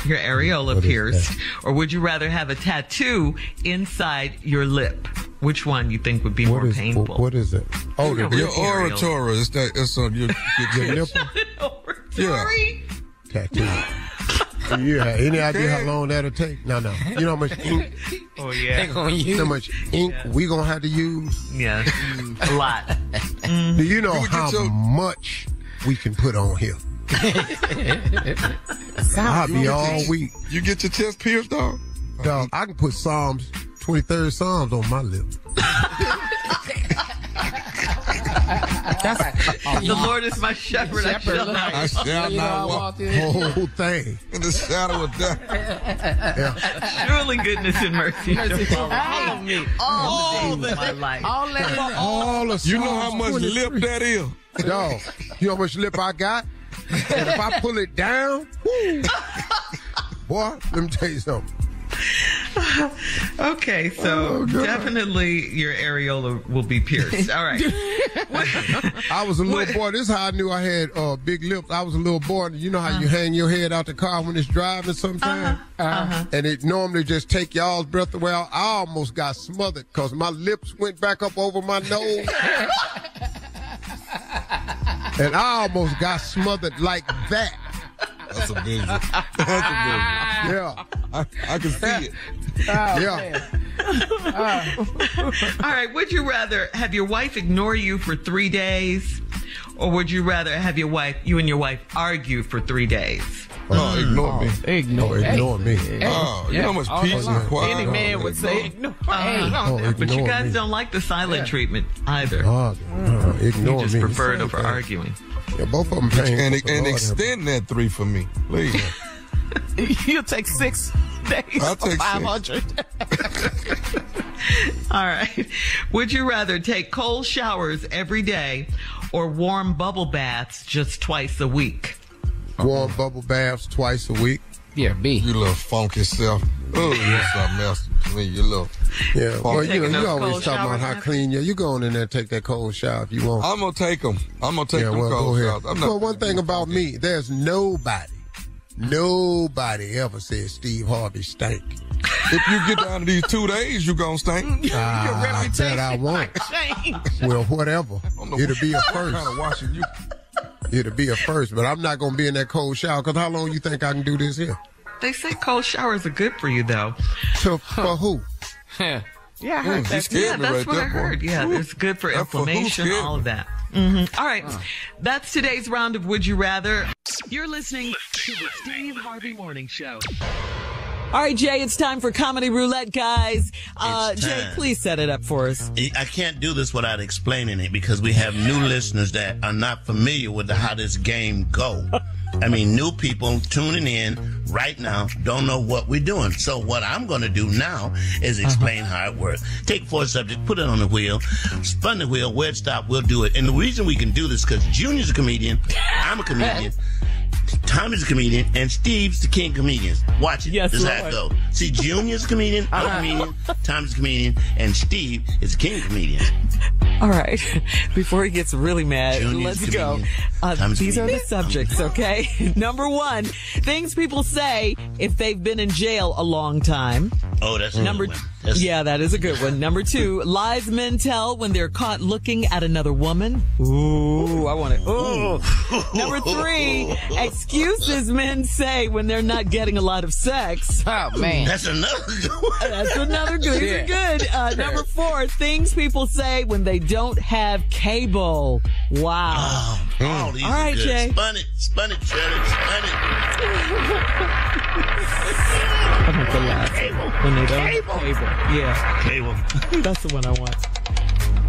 your areola pierced. Or would you rather have a tattoo inside your lip? Which one you think would be more painful? What is it? Oh, your oratory. It's on your nipple. Oratory? Tattoo. You have any idea how long that'll take? No. You know how much ink? Oh, yeah. You know how much ink we gonna have to use? Yeah, a lot. Do you know how much we can put on here? I'll be all week. You get your chest pierced, dog? Dog, I can put Psalms, 23rd Psalms on my lip. The Lord is my shepherd. I shall not. I shall not walk. Whole thing. In the shadow of death. Yeah. Surely goodness and mercy shall follow me all the days of my life. All of You know how much lip that is? Dog, you know how much lip I got? And if I pull it down, whoo, boy, let me tell you something. Okay, so definitely your areola will be pierced. All right. I was a little boy. This is how I knew I had big lips. I was a little boy. You know how you hang your head out the car when it's driving sometimes? And it normally just take y'all's breath away. I almost got smothered because my lips went back up over my nose. And I almost got smothered like that. That's a visual. That's a visual. Yeah. I can see it. Yeah. All right, would you rather have your wife ignore you for 3 days, or would you rather have you and your wife argue for 3 days? Oh, ignore me. Ignore me. Oh, you know how much peace and quiet. Any man would say ignore. But you guys don't like the silent treatment either. Ignore You just me. prefer it over arguing. Yeah, both of them paying. And extend that 3 for me, please. You'll take 6 days I'll for take 500. All right. Would you rather take cold showers every day or warm bubble baths just twice a week? Warm bubble baths twice a week. Yeah, B. You little funky self. Oh, you're something else to me. You little. Yeah, well, you those always cold talking about showers, how clean you go in there and take that cold shower if you want. I'm going to take them. I'm going to take them well, cold go ahead. showers. I'm not Well, one thing about me, there's nobody ever said Steve Harvey stank. If you get down to these 2 days, you going to stink. I bet I won't. Well, whatever. It'll be a first. Kind of washing you. It'll be a first, but I'm not going to be in that cold shower because how long you think I can do this here? They say cold showers are good for you, though. For who? Yeah, I heard that. Yeah, that's what I heard. Yeah, it's good for inflammation, all of that. All right. That's today's round of Would You Rather. You're listening to the Steve Harvey Morning Show. All right, Jay, it's time for Comedy Roulette, guys. Jay, please set it up for us. I can't do this without explaining it because we have new listeners that are not familiar with how this game go. I mean, new people tuning in right now don't know what we're doing. So what I'm going to do now is explain how it works. Take 4 subjects, put it on the wheel, spin the wheel, where it stop, we'll do it. And the reason we can do this is because Junior's a comedian, I'm a comedian, Tommy's a comedian, and Steve's the king of comedians. Watch it. Yes, this is how it go. See, Junior's a comedian, I'm a comedian, Tommy's a comedian, and Steve is the king of comedians. All right. Before he gets really mad, Junior's let's go. These are the subjects, okay? Number 1, things people say if they've been in jail a long time. Oh, that's a good one. Yeah, that is a good one. Number 2, lies men tell when they're caught looking at another woman. Ooh, I want it. Ooh. Number 3, excuses men say when they're not getting a lot of sex. Oh, man. That's another good one. That's another good. These are good. Number 4, things people say when they don't have cable. Wow. Oh, these All are right, good. Jay. Spun it, Shirley, spun it. I want the last one. When they don't Cable. Yeah. Cable. That's the one I want.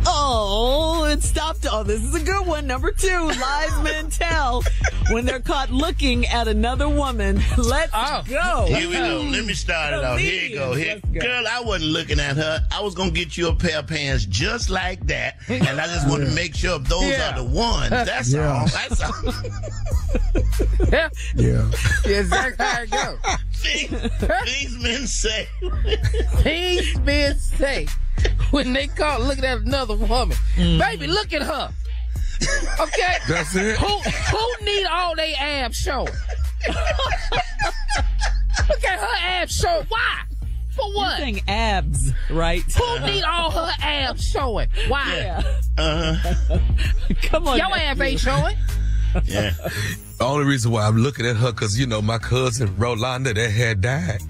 Oh, it stopped. Oh, this is a good one. Number 2, lies men tell when they're caught looking at another woman. Let's go. Here we go. Let me start it off. Here you go. Girl, I wasn't looking at her. I was going to get you a pair of pants just like that. And I just want to make sure those are the ones. That's all. That's all. Yeah. Exactly how it goes. Things men say. Things men say when they caught looking at another woman. Baby, look at her. Okay? That's it? Who need all they abs showing? Look at her abs showing. Why? For what? You're saying abs, right? Who need all her abs showing? Why? Yeah. Come on. Your abs ain't showing. Yeah. The only reason why I'm looking at her, because, you know, my cousin Rolanda that had died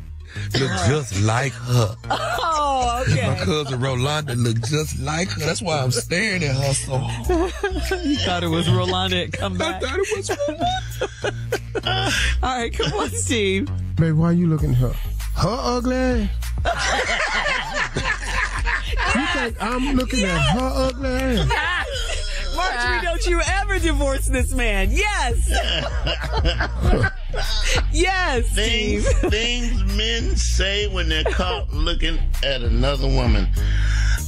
looked just like her. Oh, okay. My cousin Rolanda looked just like her. That's why I'm staring at her so hard. You thought it was Rolanda had come back? I thought it was Rolanda. All right, come on, Steve. Babe, why are you looking at her? Her ugly ass? You think I'm looking at her ugly ass? Marjorie, don't you ever divorce this man. Yes. Yes, Steve. Things men say when they're caught looking at another woman.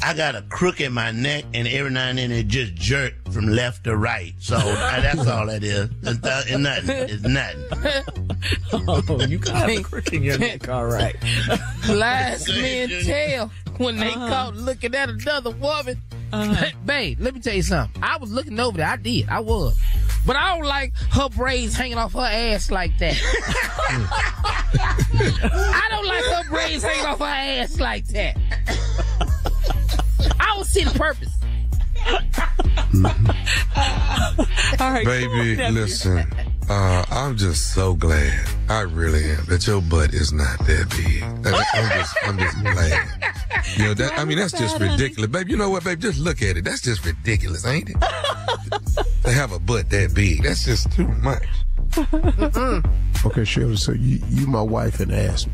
I got a crook in my neck, and every now and then it just jerk from left to right. So that's all that is. It's nothing. It's nothing. Oh, you got a crook in your neck, all right. Lies men tell when they caught looking at another woman. Babe, let me tell you something. I was looking over there. I was. But I don't like her braids hanging off her ass like that. I don't like her braids hanging off her ass like that. I don't see the purpose. All right, baby, listen. I'm just so glad. I really am that your butt is not that big. I'm just glad. You know that. I mean, that's just ridiculous, babe. You know what, babe? Just look at it. That's just ridiculous, ain't it? To have a butt that big, that's just too much. Okay, Shirley. So you my wife and asked me.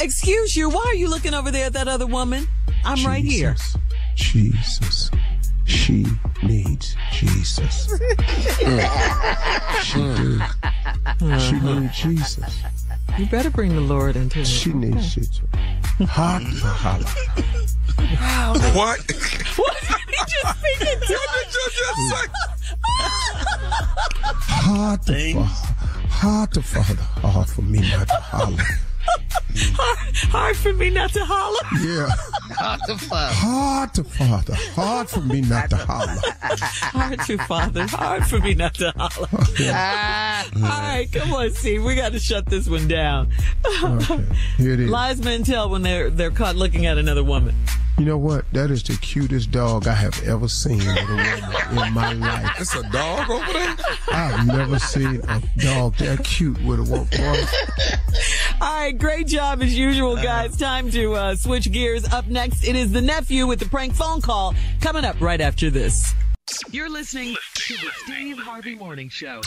Excuse you. Why are you looking over there at that other woman? I'm right here. Jesus. She needs Jesus. She do. She needs Jesus. You better bring the Lord into it. She needs Jesus. Hot for holla. What? What did he just speak in tongues? What did you just say? Hard to father. Hard for me not to holler. Hard for me not to holler? Yeah. Hard to father. Hard for me not to holler. Hard to father. Hard for me not to holler. All right, come on, Steve. We got to shut this one down. Okay, here it is. Lies men tell when they're caught looking at another woman. You know what? That is the cutest dog I have ever seen with a woman in my life. It's a dog over there? I've never seen a dog that cute with a woman. All right, great job as usual, guys. Time to switch gears. Up next, it is the nephew with the prank phone call coming up right after this. You're listening to the Steve Harvey Morning Show.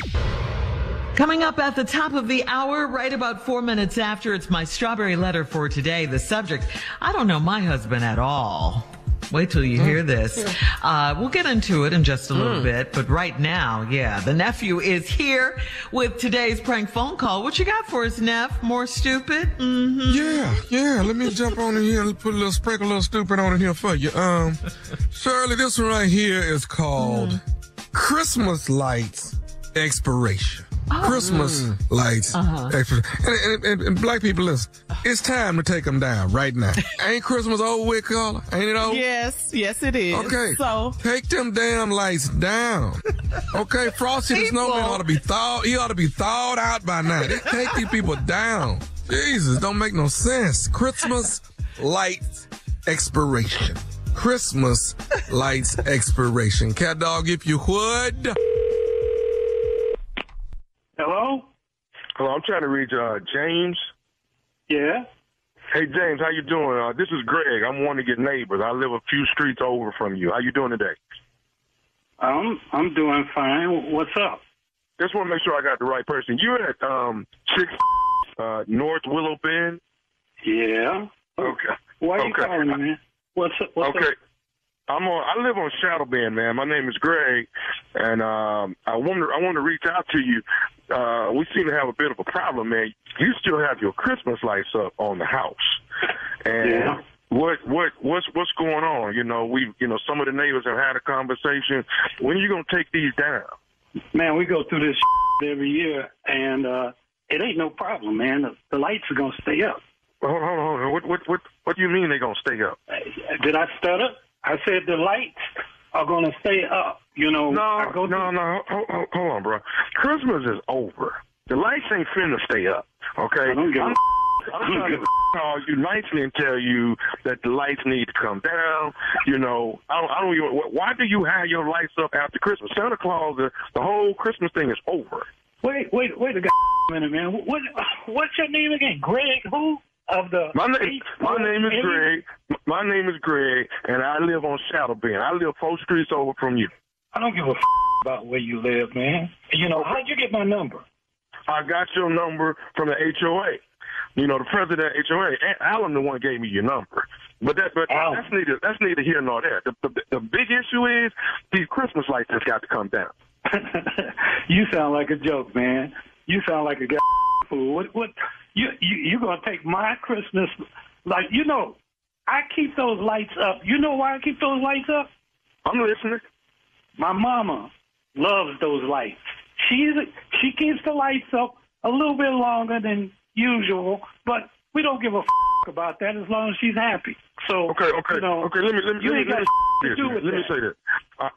Coming up at the top of the hour, right about 4 minutes after, it's my strawberry letter for today. The subject, I don't know my husband at all. Wait till you hear this. We'll get into it in just a little bit, but right now, the nephew is here with today's prank phone call. What you got for us, Neff? More stupid? Mm-hmm. Yeah. Let me jump on in here and put a little stupid on in here for you. Shirley, this one right here is called Christmas Lights Expiration. Christmas lights. And black people, listen, it's time to take them down right now. Ain't Christmas over with, Carla? Ain't it over? Yes, it is. Okay, so take them damn lights down. Okay, Frosty the Snowman ought to be thawed. He ought to be thawed out by now. They take these people down. Jesus, don't make no sense. Christmas lights expiration. Christmas lights expiration. Cat dog, if you would. Hello? Hello, I'm trying to reach James. Yeah? Hey, James, how you doing? This is Greg. I'm one of your neighbors. I live a few streets over from you. How you doing today? I'm doing fine. What's up? Just want to make sure I got the right person. You're at North Willow Bend? Yeah. Okay. Why are you calling me, man? What's up? Okay. I live on Shadow Bend, man. My name is Greg, and I want to reach out to you. We seem to have a bit of a problem, man. You still have your Christmas lights up on the house, and yeah. What's going on? Some of the neighbors have had a conversation. When are you gonna take these down? Man, we go through this every year, and it ain't no problem, man. The lights are gonna stay up. Hold on. What do you mean they're gonna stay up? Did I stutter? I said the lights are gonna stay up. No. Hold on, bro. Christmas is over. The lights ain't finna stay up. Okay. I'm trying to call you nicely and tell you that the lights need to come down. I don't even. Why do you have your lights up after Christmas? Santa Claus, the whole Christmas thing is over. Wait a minute, man. What's your name again? Greg who? My name is Greg. My name is Greg, and I live on Shadow Bend. I live 4 streets over from you. I don't give a about where you live, man. How'd you get my number? I got your number from the HOA. The president of HOA, Alan, the one gave me your number. But that's neither here nor there. The big issue is these Christmas lights has got to come down. You sound like a joke, man. You sound like a guy fool. What? You gonna take my Christmas? I keep those lights up. You know why I keep those lights up? I'm listening. My mama loves those lights. She keeps the lights up a little bit longer than usual, but we don't give a about that as long as she's happy. So okay. Let me say this.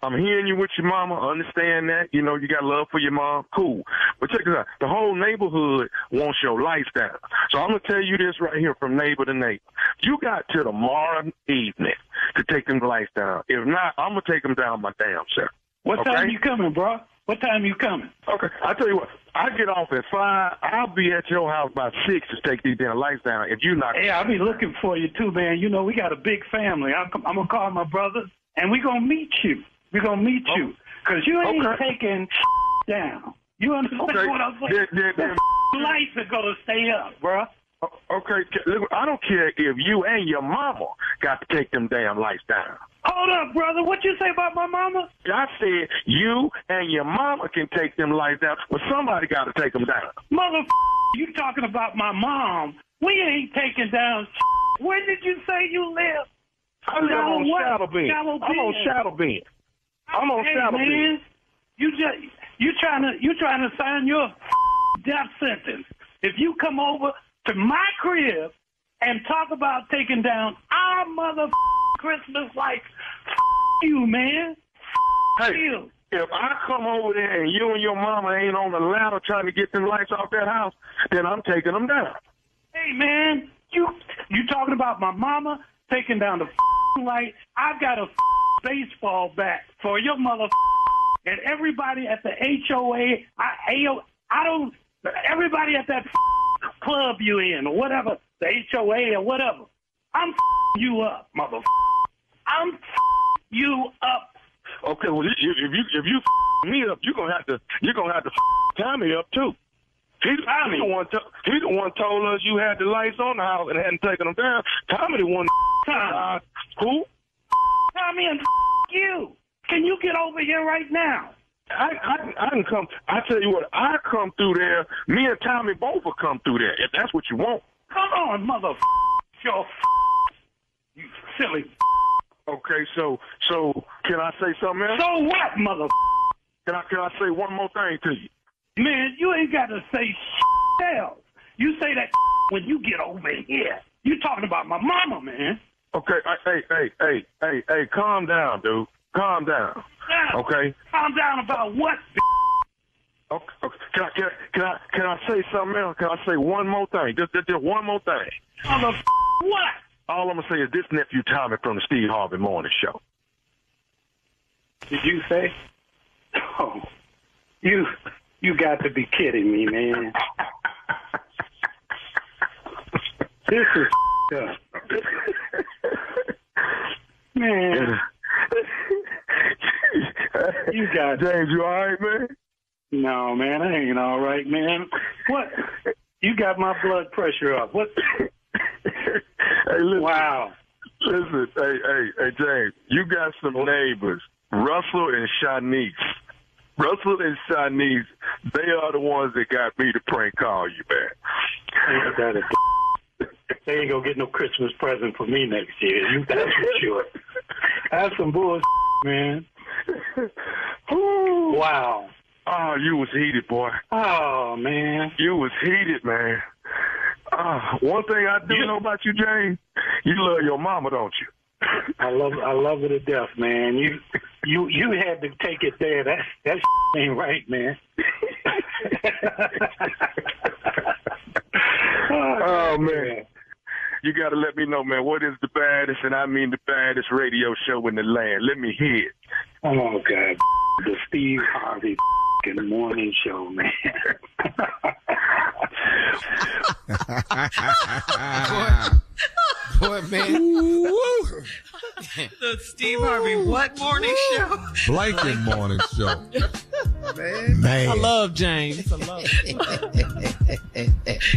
I'm hearing you with your mama. Understand that. You got love for your mom. Cool. But check this out. The whole neighborhood wants your lights down. So I'm gonna tell you this right here from neighbor to neighbor. You got till tomorrow evening to take them lights down. If not, I'm gonna take them down my damn self. What time you coming, bro? What time you coming? Okay, I tell you what. I get off at 5. I'll be at your house by 6 to take these damn lights down. If you not, hey, I'll be looking for you too, man. We got a big family. I'm gonna call my brother, and we gonna meet you. We're gonna meet you, cause you ain't taking down. You understand what I'm saying? The lights are gonna stay up, bro. Okay, I don't care if you and your mama got to take them damn lights down. Hold up, brother. What you say about my mama? I said you and your mama can take them lights down, but somebody got to take them down. You talking about my mom. We ain't taking down Where did you say you live? I live on Shadow Bend. I'm on Shadow Bend. I'm on Shadow Bend. You trying to sign your death sentence. If you come over to my crib and talk about taking down our mother Christmas lights, you, man. Hey, you. If I come over there and you and your mama ain't on the ladder trying to get them lights off that house, then I'm taking them down. Hey, man, you talking about my mama taking down the light? I've got a baseball bat for your mother and everybody at the HOA. Everybody at that club you in or whatever, the HOA or whatever. I'm you up, mother. I'm you up. Okay, well, if you me up, you're gonna have to Tommy up too. He's the one told us you had the lights on the house and hadn't taken them down. Tommy the one. Who? Tommy and you. Can you get over here right now? I can come. I tell you what, I come through there. Me and Tommy both will come through there if that's what you want. Come on, mother. You silly. Okay, so can I say something else? So what, mother? Can I say one more thing to you? Man, you ain't got to say else. You say that when you get over here. You talking about my mama, man. Okay, hey, calm down, dude. Calm down. Okay. Calm down about what? Okay. Can I say something else? Can I say one more thing? Just one more thing. What? All I'm gonna say is this nephew Tommy from the Steve Harvey Morning Show. Did you say? Oh, you got to be kidding me, man. This is up. Man. You got James, you all right, man? No, man, I ain't all right, man. What? You got my blood pressure up. What? Hey, listen. Wow. Listen, hey, James, you got some neighbors, Russell and Shanice. Russell and Shanice, they are the ones that got me to prank call you, man. They ain't gonna get no Christmas present for me next year. That's for sure. That's some bullshit, man. Wow. Oh, you was heated, boy. Oh, man. You was heated, man. One thing I do know about you, James, you love your mama, don't you? I love her to death, man. You had to take it there. That ain't right, man. Oh, man. You got to let me know, man, what is the baddest, and I mean the baddest radio show in the land? Let me hear it. Oh, God. The Steve Harvey in the morning show, man. Boy, man. The Steve Harvey what morning show? Blanket morning show. Man. I love James. I love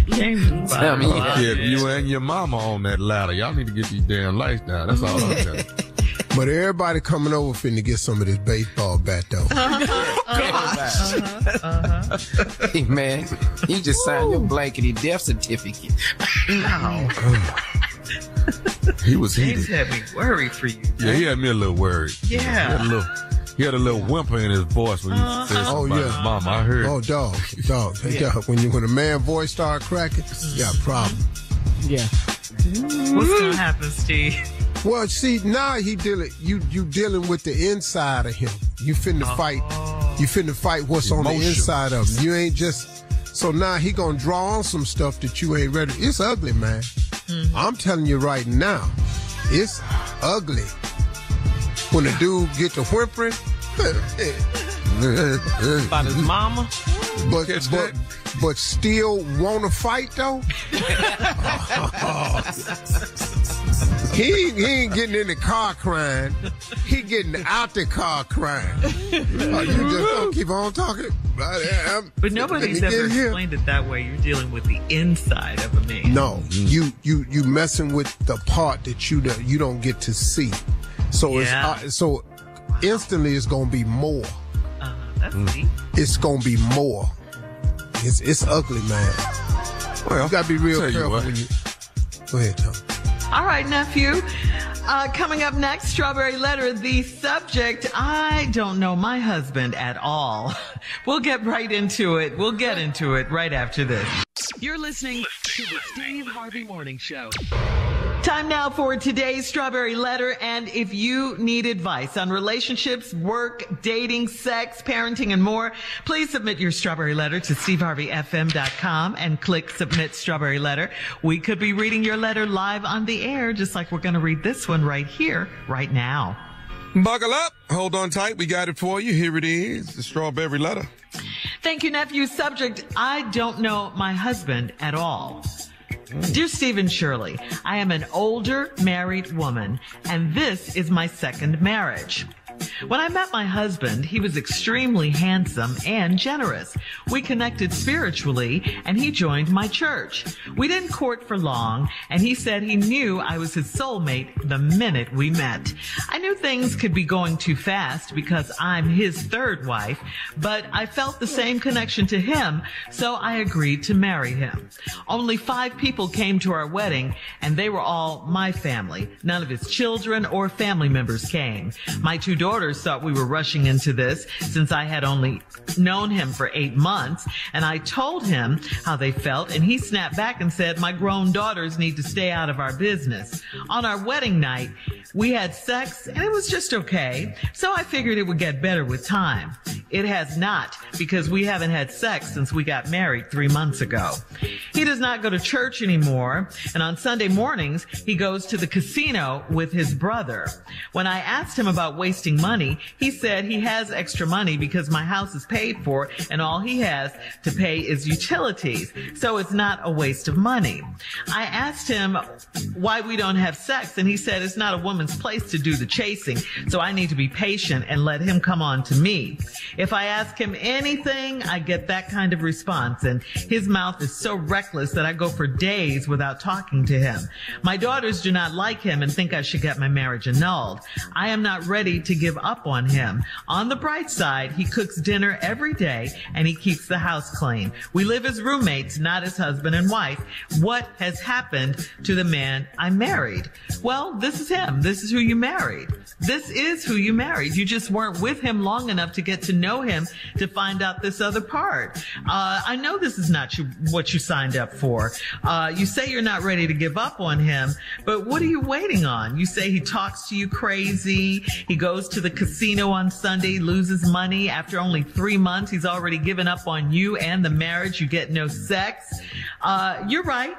James. Tell me. Yeah, you and your mama on that ladder. Y'all need to get these damn lights down. That's all I'm telling you. But everybody coming over finna get some of this baseball bat, though. Hey, man, you just signed your blankety death certificate. No. He was James heated. had me worried for you. Yeah, he had me a little worried. Yeah. He had a little whimper in his voice when he said something about his mama. I heard. Oh, dog. Hey, dog. When a man voice start cracking, you got a problem. Yeah. What's gonna happen, Steve? Well, see, now you dealing with the inside of him. You finna fight. You finna fight what's on the inside of him. You ain't just. So now he gonna draw on some stuff that you ain't ready. It's ugly, man. Mm-hmm. I'm telling you right now, it's ugly. When a dude get to whimpering, About his mama. But still want to fight though. He ain't getting in the car crying. He getting out the car crying. You just don't keep on talking. But nobody's ever explained it that way. You're dealing with the inside of a man. No, you messing with the part that you don't get to see. So so instantly it's gonna be more. That's deep. It's gonna be more. It's ugly, man. Well, you gotta be real careful when you. Go ahead, Tom. All right, nephew. Coming up next, Strawberry Letter. The subject: I don't know my husband at all. We'll get right into it. We'll get into it right after this. You're listening to the Steve Harvey Morning Show. Time now for today's Strawberry Letter. And if you need advice on relationships, work, dating, sex, parenting, and more, please submit your Strawberry Letter to steveharveyfm.com and click Submit Strawberry Letter. We could be reading your letter live on the air, just like we're going to read this one right here, right now. Buckle up. Hold on tight. We got it for you. Here it is, the Strawberry Letter. Thank you, nephew. Subject: I don't know my husband at all. Dear Steve and Shirley, I am an older married woman, and this is my second marriage. When I met my husband, he was extremely handsome and generous. We connected spiritually, and he joined my church. We didn't court for long, and he said he knew I was his soulmate the minute we met. I knew things could be going too fast because I'm his third wife, but I felt the same connection to him, so I agreed to marry him. Only 5 people came to our wedding, and they were all my family. None of his children or family members came. My 2 daughters thought we were rushing into this since I had only known him for 8 months, and I told him how they felt, and he snapped back and said, my grown daughters need to stay out of our business. On our wedding night, we had sex, and it was just okay, so I figured it would get better with time. It has not, because we haven't had sex since we got married 3 months ago. He does not go to church anymore, and on Sunday mornings, he goes to the casino with his brother. When I asked him about wasting money, he said he has extra money because my house is paid for, and all he has to pay is utilities, so it's not a waste of money. I asked him why we don't have sex, and he said it's not a woman's place to do the chasing, so I need to be patient and let him come on to me. If I ask him anything, I get that kind of response. And his mouth is so reckless that I go for days without talking to him. My daughters do not like him and think I should get my marriage annulled. I am not ready to give up on him. On the bright side, he cooks dinner every day and he keeps the house clean. We live as roommates, not as husband and wife. What has happened to the man I married? Well, this is him. This is who you married. This is who you married. You just weren't with him long enough to get to know him to find out this other part. I know this is not what you signed up for. You say you're not ready to give up on him, but what are you waiting on? You say he talks to you crazy. He goes to the casino on Sunday, loses money. After only 3 months, he's already given up on you and the marriage. You get no sex. You're right.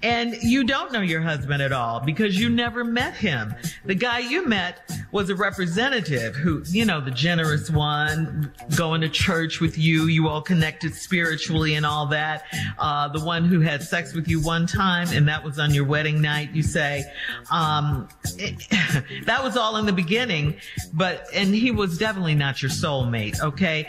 And you don't know your husband at all because you never met him. The guy you met was a representative who, the generous one, going to church with you. You all connected spiritually and all that. The one who had sex with you one time, and that was on your wedding night, you say. That was all in the beginning, and he was definitely not your soulmate, okay?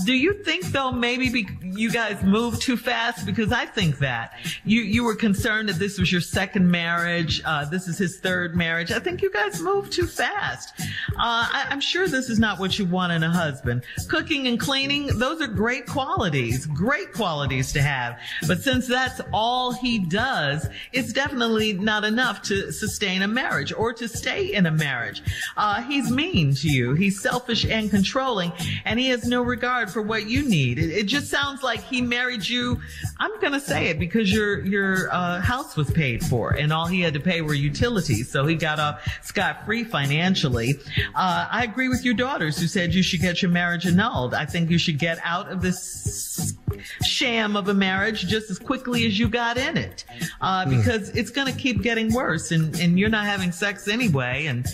Do you think, though, maybe you guys moved too fast? Because I think that. You were concerned that this was your second marriage. This is his third marriage. I think you guys moved too fast. I'm sure this is not what you want in a husband. Cooking and cleaning, those are great qualities to have. But since that's all he does, it's definitely not enough to sustain a marriage or to stay in a marriage. He's mean to you. He's selfish and controlling, and he has no regard for what you need. It just sounds like he married you, I'm going to say it, because your house was paid for, and all he had to pay were utilities, so he got off scot-free financially. I agree with your daughters who said you should get your marriage annulled. I think you should get out of this sham of a marriage just as quickly as you got in it, because it's going to keep getting worse, and you're not having sex anyway, and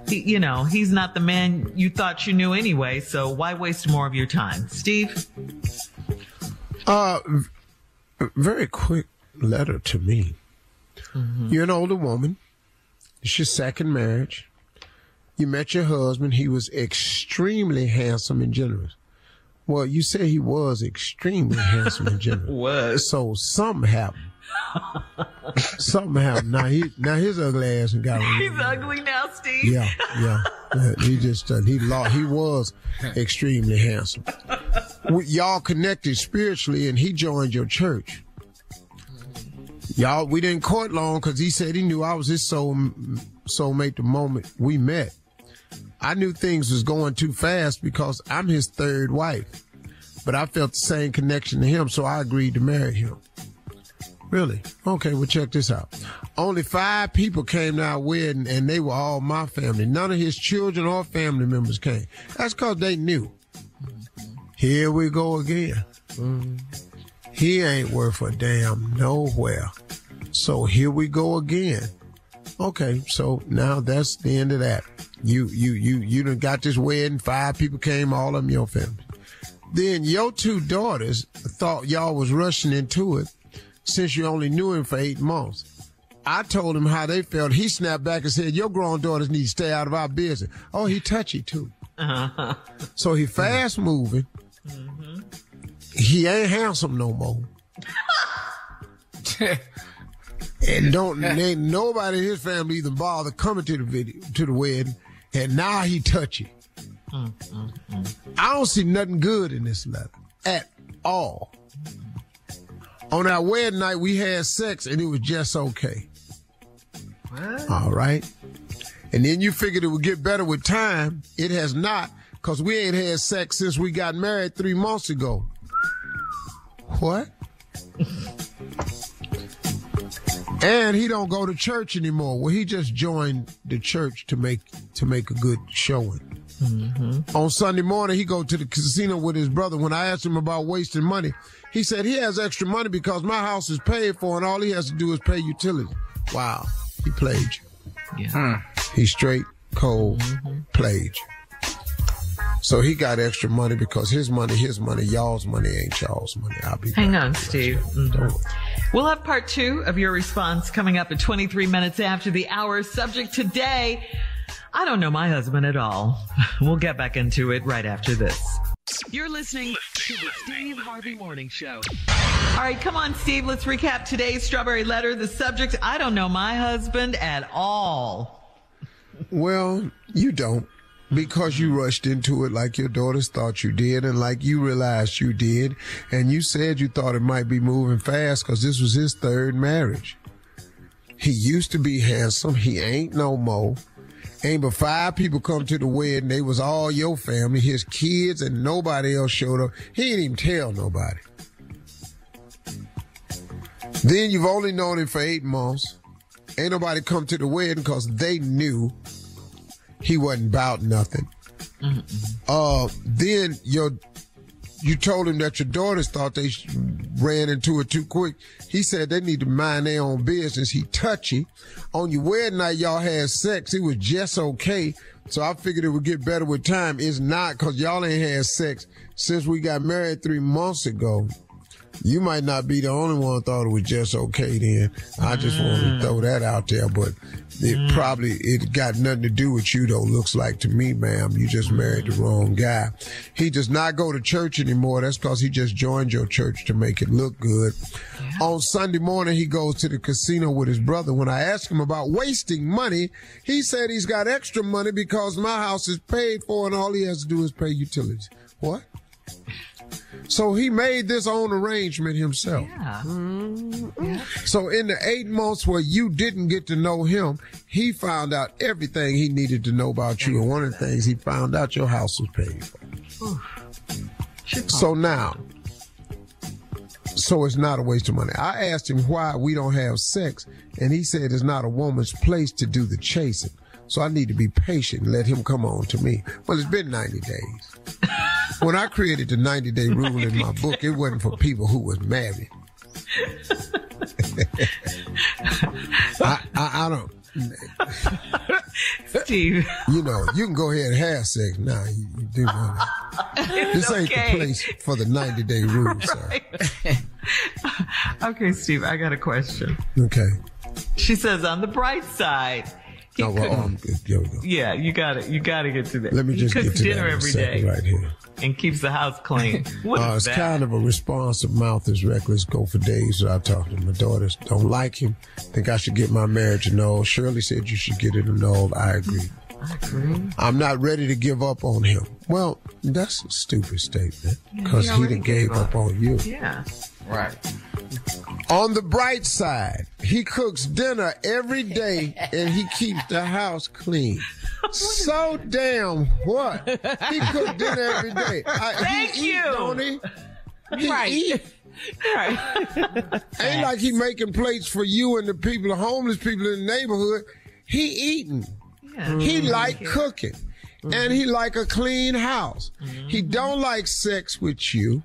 he's not the man you thought you knew anyway, so why waste more of your time? Steve? Very quick letter to me. Mm-hmm. You're an older woman. It's your second marriage. You met your husband. He was extremely handsome and generous. Well, you say he was extremely handsome and generous. Was. So something happened. Something happened. Now his ugly ass and got on. He's ugly now, Steve. Yeah. He just he was extremely handsome. Y'all connected spiritually, and he joined your church. We didn't court long because he said he knew I was his soulmate the moment we met. I knew things was going too fast because I'm his third wife, but I felt the same connection to him, so I agreed to marry him. Really? Okay, well, check this out. Only 5 people came to our wedding, and they were all my family. None of his children or family members came. That's because they knew. Here we go again. He ain't worth a damn nowhere. So here we go again. Okay, so now that's the end of that. You done got this wedding, 5 people came, all of them your family. Then your 2 daughters thought y'all was rushing into it since you only knew him for 8 months. I told him how they felt. He snapped back and said, your grown daughters need to stay out of our business. Oh, he touchy too. Uh-huh. So he fast moving. Mm-hmm. He ain't handsome no more. And ain't nobody in his family even bother coming to the wedding. And now he touchy. I don't see nothing good in this letter at all. On our wedding night, we had sex, and it was just okay. What? All right. And then you figured it would get better with time. It has not, because we ain't had sex since we got married 3 months ago. What? And he don't go to church anymore. Well, he just joined the church to make a good showing. Mm-hmm. On Sunday morning, he go to the casino with his brother. When I asked him about wasting money, he said he has extra money because my house is paid for and all he has to do is pay utilities. Wow. He played you. Yeah. He straight, cold, played you. So he got extra money because his money, y'all's money ain't y'all's money. Hang on, Steve. Mm-hmm. We'll have part 2 of your response coming up at 23 minutes after the hour. Subject today, I don't know my husband at all. We'll get back into it right after this. You're listening to the Steve Harvey Morning Show. All right, come on, Steve. Let's recap today's Strawberry Letter. The subject, I don't know my husband at all. Well, you don't, because you rushed into it like your daughters thought you did and like you realized you did. And you said you thought it might be moving fast because this was his third marriage. He used to be handsome. He ain't no more. Ain't but 5 people come to the wedding. They was all your family, his kids, and nobody else showed up. He didn't even tell nobody. Then you've only known him for 8 months. Ain't nobody come to the wedding because they knew he wasn't about nothing. Then you told him that your daughters thought they ran into it too quick. He said they need to mind their own business. He touchy. On your wedding night, y'all had sex. It was just okay. So I figured it would get better with time. It's not, because y'all ain't had sex since we got married 3 months ago. You might not be the only one who thought it was just okay then. I just wanted to throw that out there, but it got nothing to do with you though, looks like to me, ma'am. You just married the wrong guy. He does not go to church anymore. That's because he just joined your church to make it look good. Yeah. On Sunday morning, he goes to the casino with his brother. When I asked him about wasting money, he said he's got extra money because my house is paid for and all he has to do is pay utilities. What? So he made this own arrangement himself. Yeah. So in the 8 months where you didn't get to know him, he found out everything he needed to know about you. And one of the things he found out, your house was paid for. So now, so it's not a waste of money. I asked him why we don't have sex, and he said it's not a woman's place to do the chasing. So I need to be patient and let him come on to me. Well, it's been 90 days. When I created the 90-day rule in my book, it wasn't for people who was married. I don't. Steve. You know, you can go ahead and have sex now. You do know that. This ain't the place for the 90-day rule, sir. Okay, Steve, I got a question. Okay. She says, on the bright side, he yeah, you got to get to that. Let me just he get cooks to dinner that every day right here. and keeps the house clean. What is it's that? kind of a responsive mouth is reckless. Go for days without talking to my daughters. Don't like him. Think I should get my marriage annulled. Shirley said you should get it annulled. I agree. I'm not ready to give up on him. Well, that's a stupid statement because he done gave up on you. Yeah. Right. On the bright side, he cooks dinner every day and he keeps the house clean. So damn what? He cooks dinner every day. Thank he you. Eat, don't he? He Right. eat. Right. Ain't like he making plates for you and the people, the homeless people in the neighborhood. He eating. Yeah. He like cooking. And he like a clean house. He don't like sex with you.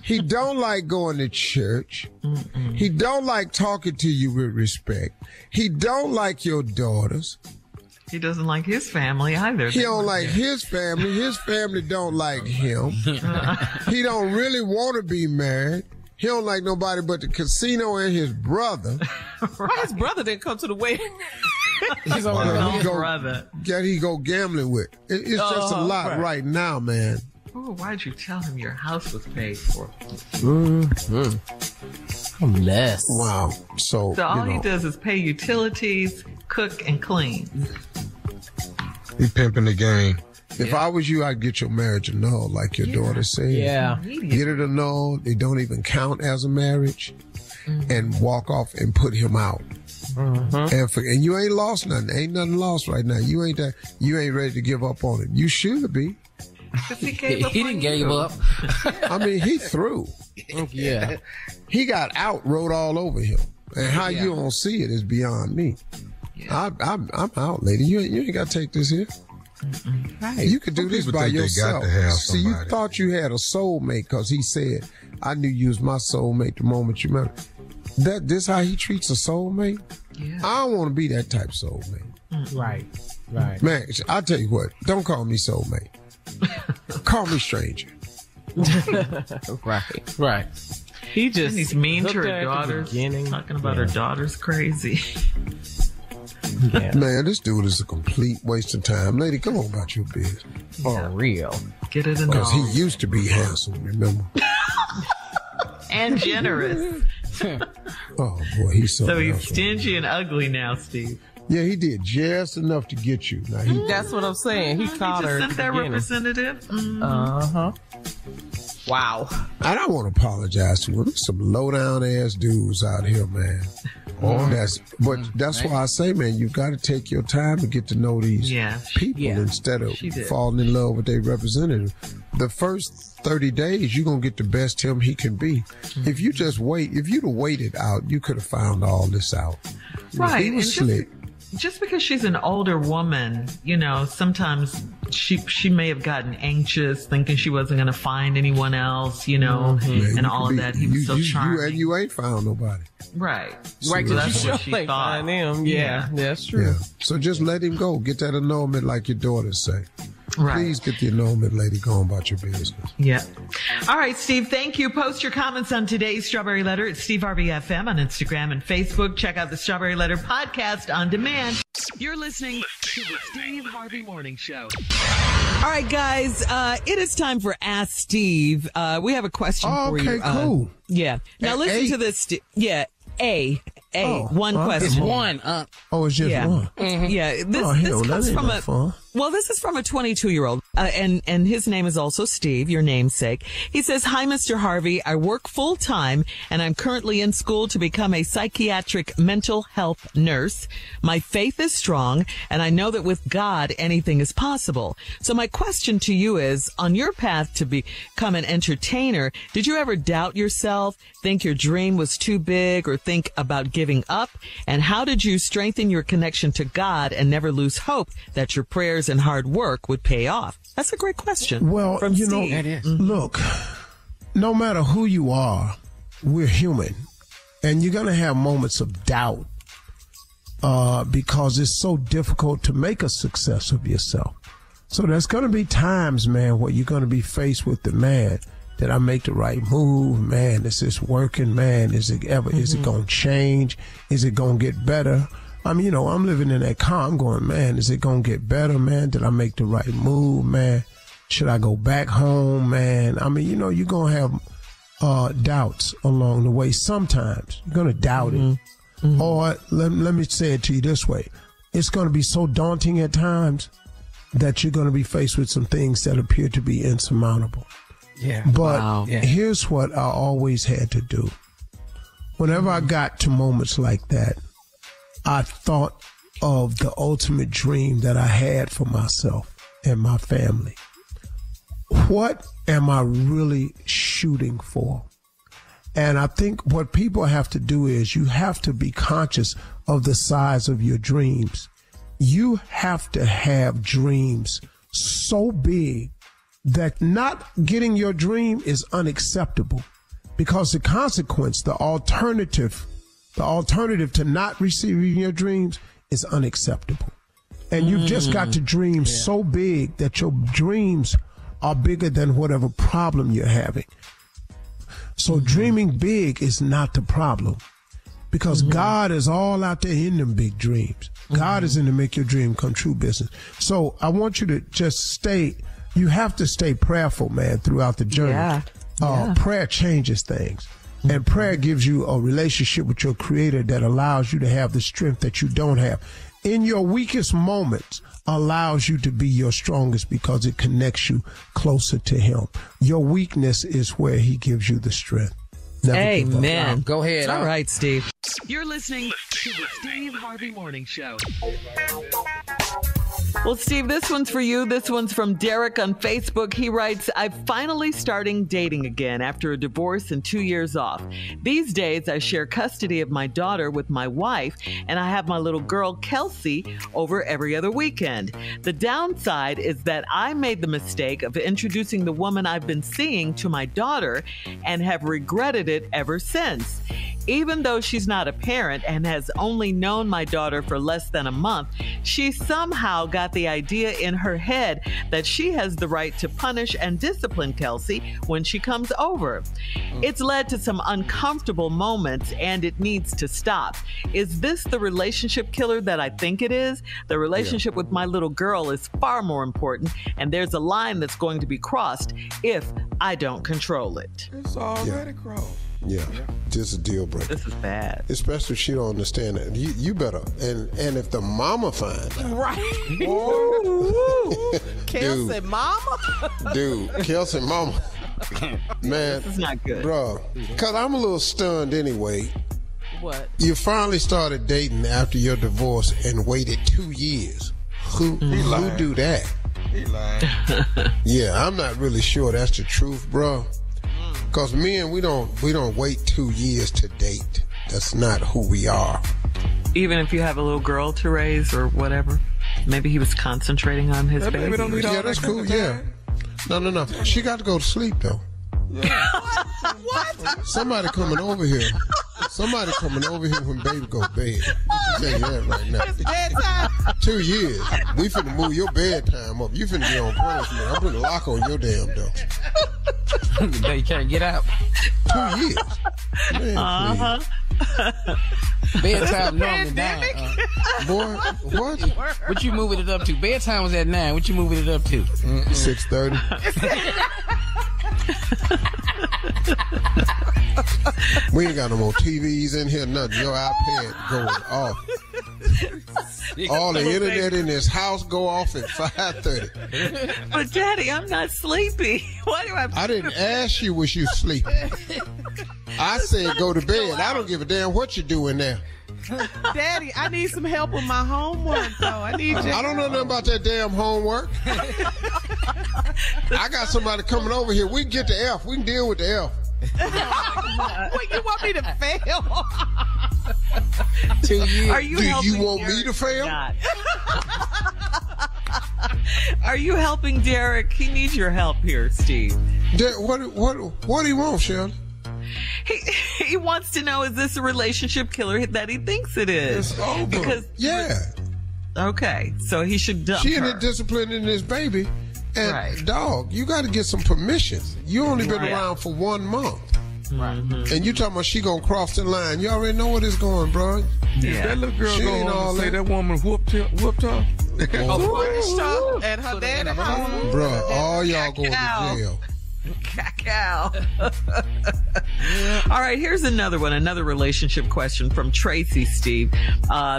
He don't like going to church. He don't like talking to you with respect. He don't like your daughters. He doesn't like his family either. He don't like his family. His family don't like him. He don't really want to be married. He don't like nobody but the casino and his brother. Why his brother didn't come to the wedding? His own brother. That he go gambling with. It's just a lot right now, man. Oh, why'd you tell him your house was paid for? A mess. Wow. So all he does is pay utilities, cook, and clean. He pimping the game. If I was you, I'd get your marriage annulled, like your daughter said. Yeah. Get it annulled. They don't even count as a marriage. And walk off and put him out. And you ain't lost nothing. Ain't nothing lost right now. You ain't ready to give up on it. You should be. He didn't give up. I mean, he threw. Yeah. He got out, wrote all over him. And how you don't see it is beyond me. Yeah. I'm out, lady. You ain't got to take this here. Right. You could do this by yourself. See, you thought you had a soulmate because he said, I knew you was my soulmate the moment you met him. This how he treats a soulmate? Yeah. I don't want to be that type of soulmate. Right. Man, I'll tell you what. Don't call me soulmate. Call me stranger. Right. He just and he's mean to her daughters. Talking about her daughters crazy. Yeah. Man, this dude is a complete waste of time. Lady, come on about your business. For real. Get it in. Because he used to be handsome, remember? And generous. Oh, boy, he's so he's handsome. stingy and ugly now, Steve. Yeah, he did just enough to get you. Now, That's what I'm saying. He caught her. Sent that representative. Uh-huh. Wow. I don't want to apologize to him. There's some low-down ass dudes out here, man. That's why I say, man, you've got to take your time to get to know these people instead of falling in love with their representative. The first 30 days, you're going to get the best him he can be. Mm-hmm. If you'd have waited out, you could have found all this out. Right. He was slick. Just because she's an older woman, sometimes she may have gotten anxious, thinking she wasn't going to find anyone else, and all of that. He was so charming. And you ain't found nobody. Right. So right. That's what she thought. Him. Yeah, that's true. Yeah. So just let him go. Get that annulment like your daughters say. Right. Please get the annulment, lady. Go on about your business. Yeah. All right, Steve, thank you. Post your comments on today's Strawberry Letter at Steve Harvey FM on Instagram and Facebook. Check out the Strawberry Letter podcast on demand. You're listening to the Steve Harvey Morning Show. All right, guys, it is time for Ask Steve. We have a question for you. Okay, cool. Yeah. Now listen to this. One question. It's one. It's just one. Mm-hmm. Yeah. This comes from this is from a 22-year-old, and his name is also Steve, your namesake. He says, "Hi, Mr. Harvey. I work full time, and I'm currently in school to become a psychiatric mental health nurse. My faith is strong, and I know that with God, anything is possible. So my question to you is, on your path to become an entertainer, did you ever doubt yourself, think your dream was too big, or think about giving up? And how did you strengthen your connection to God and never lose hope that your prayers and hard work would pay off?" That's a great question. Well, from Steve. Look, no matter who you are, we're human. And you're going to have moments of doubt because it's so difficult to make a success of yourself. So there's going to be times, man, where you're going to be faced with the man. Did I make the right move? Man, is this working? Man, is it going to change? Is it going to get better? I mean, I'm living in that car. I'm going, man, is it going to get better, man? Did I make the right move, man? Should I go back home, man? I mean, you're going to have doubts along the way. Sometimes you're going to doubt it. Mm-hmm. Or let me say it to you this way. It's going to be so daunting at times that you're going to be faced with some things that appear to be insurmountable. Yeah. But here's what I always had to do. Whenever I got to moments like that, I thought of the ultimate dream that I had for myself and my family. What am I really shooting for? And I think what people have to do is you have to be conscious of the size of your dreams. You have to have dreams so big that not getting your dream is unacceptable, because the consequence, the alternative to not receiving your dreams is unacceptable. And you've just got to dream so big that your dreams are bigger than whatever problem you're having. So dreaming big is not the problem, because God is all out there in them big dreams. God is in the make your dream come true business. So I want you to just you have to stay prayerful, man, throughout the journey. Prayer changes things. And prayer gives you a relationship with your Creator that allows you to have the strength that you don't have. In your weakest moments, allows you to be your strongest, because it connects you closer to Him. Your weakness is where He gives you the strength. Amen. Go ahead. All right, Steve. You're listening to the Steve Harvey Morning Show. Well, Steve, this one's for you. This one's from Derek on Facebook. He writes, "I'm finally starting dating again after a divorce and 2 years off. These days, I share custody of my daughter with my wife, and I have my little girl, Kelsey, over every other weekend. The downside is that I made the mistake of introducing the woman I've been seeing to my daughter and have regretted it ever since. Even though she's not a parent and has only known my daughter for less than a month, She somehow got the idea in her head that she has the right to punish and discipline Kelsey when she comes over. It's led to some uncomfortable moments, and it needs to stop. Is this the relationship killer that I think it is? The relationship with my little girl is far more important, and there's a line that's going to be crossed if I don't control it. It's already crossed. Yeah, just a deal breaker. This is bad. Especially if she don't understand that. You better, and if the mama finds out. Right. Kelsey mama? Dude, Kelsey mama. Man. This is not good. Bro, because I'm a little stunned anyway. What? You finally started dating after your divorce and waited 2 years. Who do that? He lying. Yeah, I'm not really sure that's the truth, bro. Because men, we don't wait 2 years to date. That's not who we are. Even if you have a little girl to raise or whatever. Maybe he was concentrating on his baby. Yeah, that's cool. Yeah. No. She got to go to sleep though. Yeah. What? Somebody coming over here when baby go to bed. I'll tell you that right now. It's bedtime. 2 years. We finna move your bedtime up. You finna be on punishment. I'm putting a lock on your damn door. They can't get out. 2 years. Man, Bedtime normally 9. Boy, what? What you moving it up to? Bedtime was at 9. What you moving it up to? 6:30. We ain't got no more TVs in here, nothing. Your iPad goes off. All the internet in this house go off at 5:30. But Daddy, I'm not sleepy. Why do I didn't ask you was you sleeping. I said go to bed. I don't give a damn what you're doing there. Daddy, I need some help with my homework, though. I need you. I don't know nothing about that damn homework. I got somebody coming over here. We can get the F. We can deal with the F. What, you want me to fail? 2 years. Are you Do helping you want Derek? me to fail? Are you helping Derek? He needs your help here, Steve. What do you want, Shirley? He wants to know, is this a relationship killer that he thinks it is? It's over. Because okay, so he should dump She her. ain't disciplining this baby. And Right. dog, you got to get some permission. You only been around for 1 month. Right. And you talking about she gonna cross the line. You already know where it's going, bro. Yeah. That little girl She go ain't home all and say that. that woman whooped her. Punished her at her daddy house. Bruh, all y'all going to jail. Cacao. All right, here's another one, another relationship question from Tracy, Steve.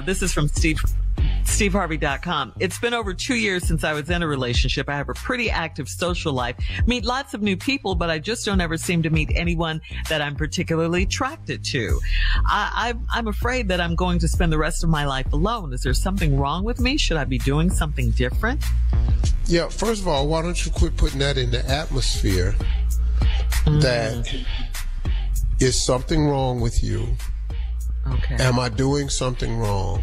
This is from SteveHarvey.com. It's been over 2 years since I was in a relationship. I have a pretty active social life, meet lots of new people, but I just don't ever seem to meet anyone that I'm particularly attracted to. I'm afraid that I'm going to spend the rest of my life alone. Is there something wrong with me? Should I be doing something different? Yeah, first of all, why don't you quit putting that in the atmosphere that is something wrong with you? Okay. Am I doing something wrong?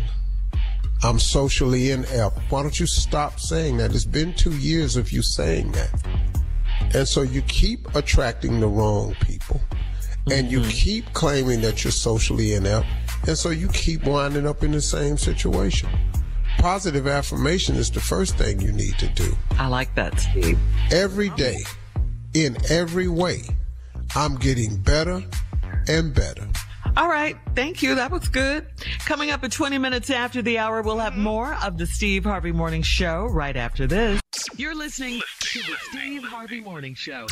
I'm socially inept. Why don't you stop saying that? It's been 2 years of you saying that. And so you keep attracting the wrong people. And you keep claiming that you're socially inept. And so you keep winding up in the same situation. Positive affirmation is the first thing you need to do. I like that, Steve. Every day, in every way, I'm getting better and better. All right. Thank you. That was good. Coming up at 20 minutes after the hour, we'll have more of the Steve Harvey Morning Show right after this. You're listening to the Steve Harvey Morning Show.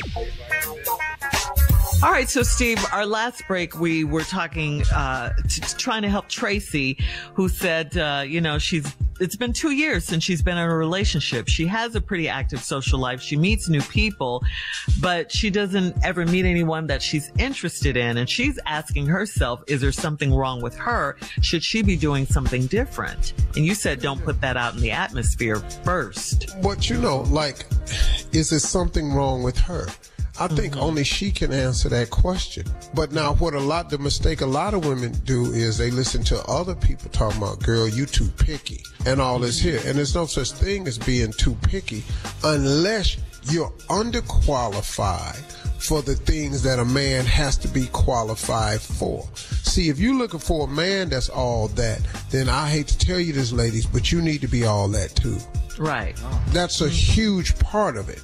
All right. So, Steve, our last break, we were talking, trying to help Tracy, who said, it's been 2 years since she's been in a relationship. She has a pretty active social life. She meets new people, but she doesn't ever meet anyone that she's interested in. And she's asking herself, is there something wrong with her? Should she be doing something different? And you said, don't put that out in the atmosphere first. But is there something wrong with her? I think only she can answer that question. But now the mistake a lot of women do is they listen to other people talking about, girl, you too picky and all this here. And there's no such thing as being too picky unless you're underqualified for the things that a man has to be qualified for. See, if you're looking for a man that's all that, then I hate to tell you this, ladies, but you need to be all that too. Right. That's a huge part of it.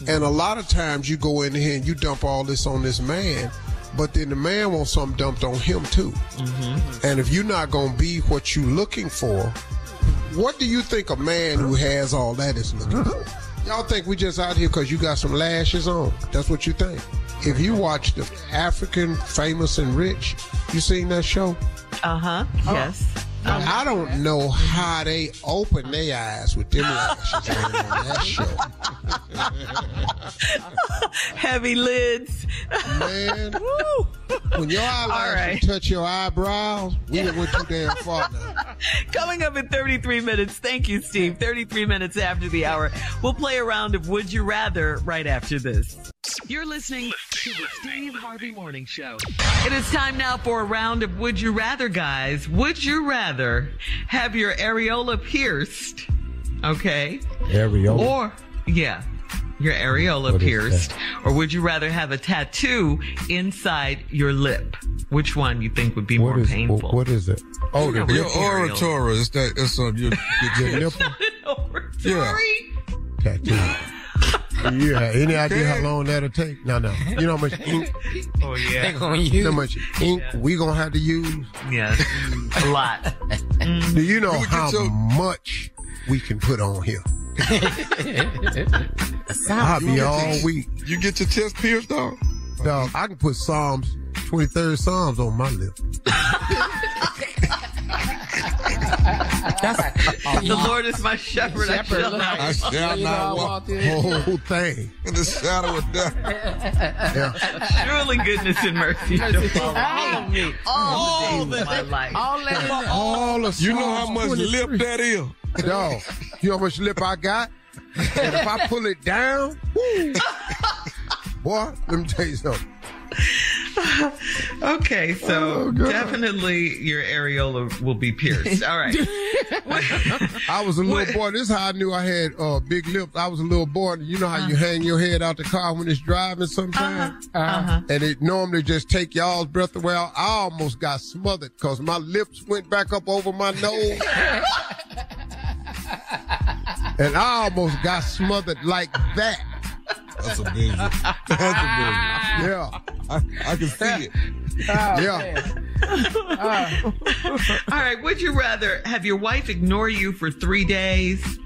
And a lot of times you go in here and you dump all this on this man, but then the man wants something dumped on him too. Mm-hmm. And if you're not going to be what you're looking for, what do you think a man who has all that is looking for? Y'all think we just out here because you got some lashes on? That's what you think. If you watch the African Famous and Rich, you seen that show? Yes. I don't know how they open their eyes with them lashes on that show. Heavy lids. Man, when your eyelashes touch your eyebrows, we done went too damn far now. Coming up in 33 minutes. Thank you, Steve. 33 minutes after the hour. We'll play a round of Would You Rather right after this. You're listening to the Steve Harvey Morning Show. It is time now for a round of Would You Rather, guys. Would you rather have your areola pierced? Okay. Areola? Or, yeah, your areola pierced. Or would you rather have a tattoo inside your lip? Which one you think would be more painful? What is it? Oh, your oratory. It's on your nipple. Yeah. Tattoo. Yeah, any idea how long that'll take? No. You know how much ink? Oh, yeah. You know how much ink we gonna have to use? Yeah, a lot. Do you know how much we can put on here? I'll be all week. You get your chest pierced, dog? Dog, I can put Psalms, 23rd Psalms on my lip. The Lord is my shepherd. I shall not walk. Whole thing. In the shadow of death. Yeah. Surely goodness and mercy shall follow me all the days of my life. You know how much lip that is? Dog, you know how much lip I got? And if I pull it down, woo, boy, let me tell you something. Okay, so definitely your areola will be pierced. All right. I was a little boy. This is how I knew I had big lips. I was a little boy. You know how you hang your head out the car when it's driving sometimes? And it normally just take y'all's breath away. I almost got smothered because my lips went back up over my nose. And I almost got smothered like that. That's amazing. Yeah. I can see it. Yeah. All right. Would you rather have your wife ignore you for 3 days,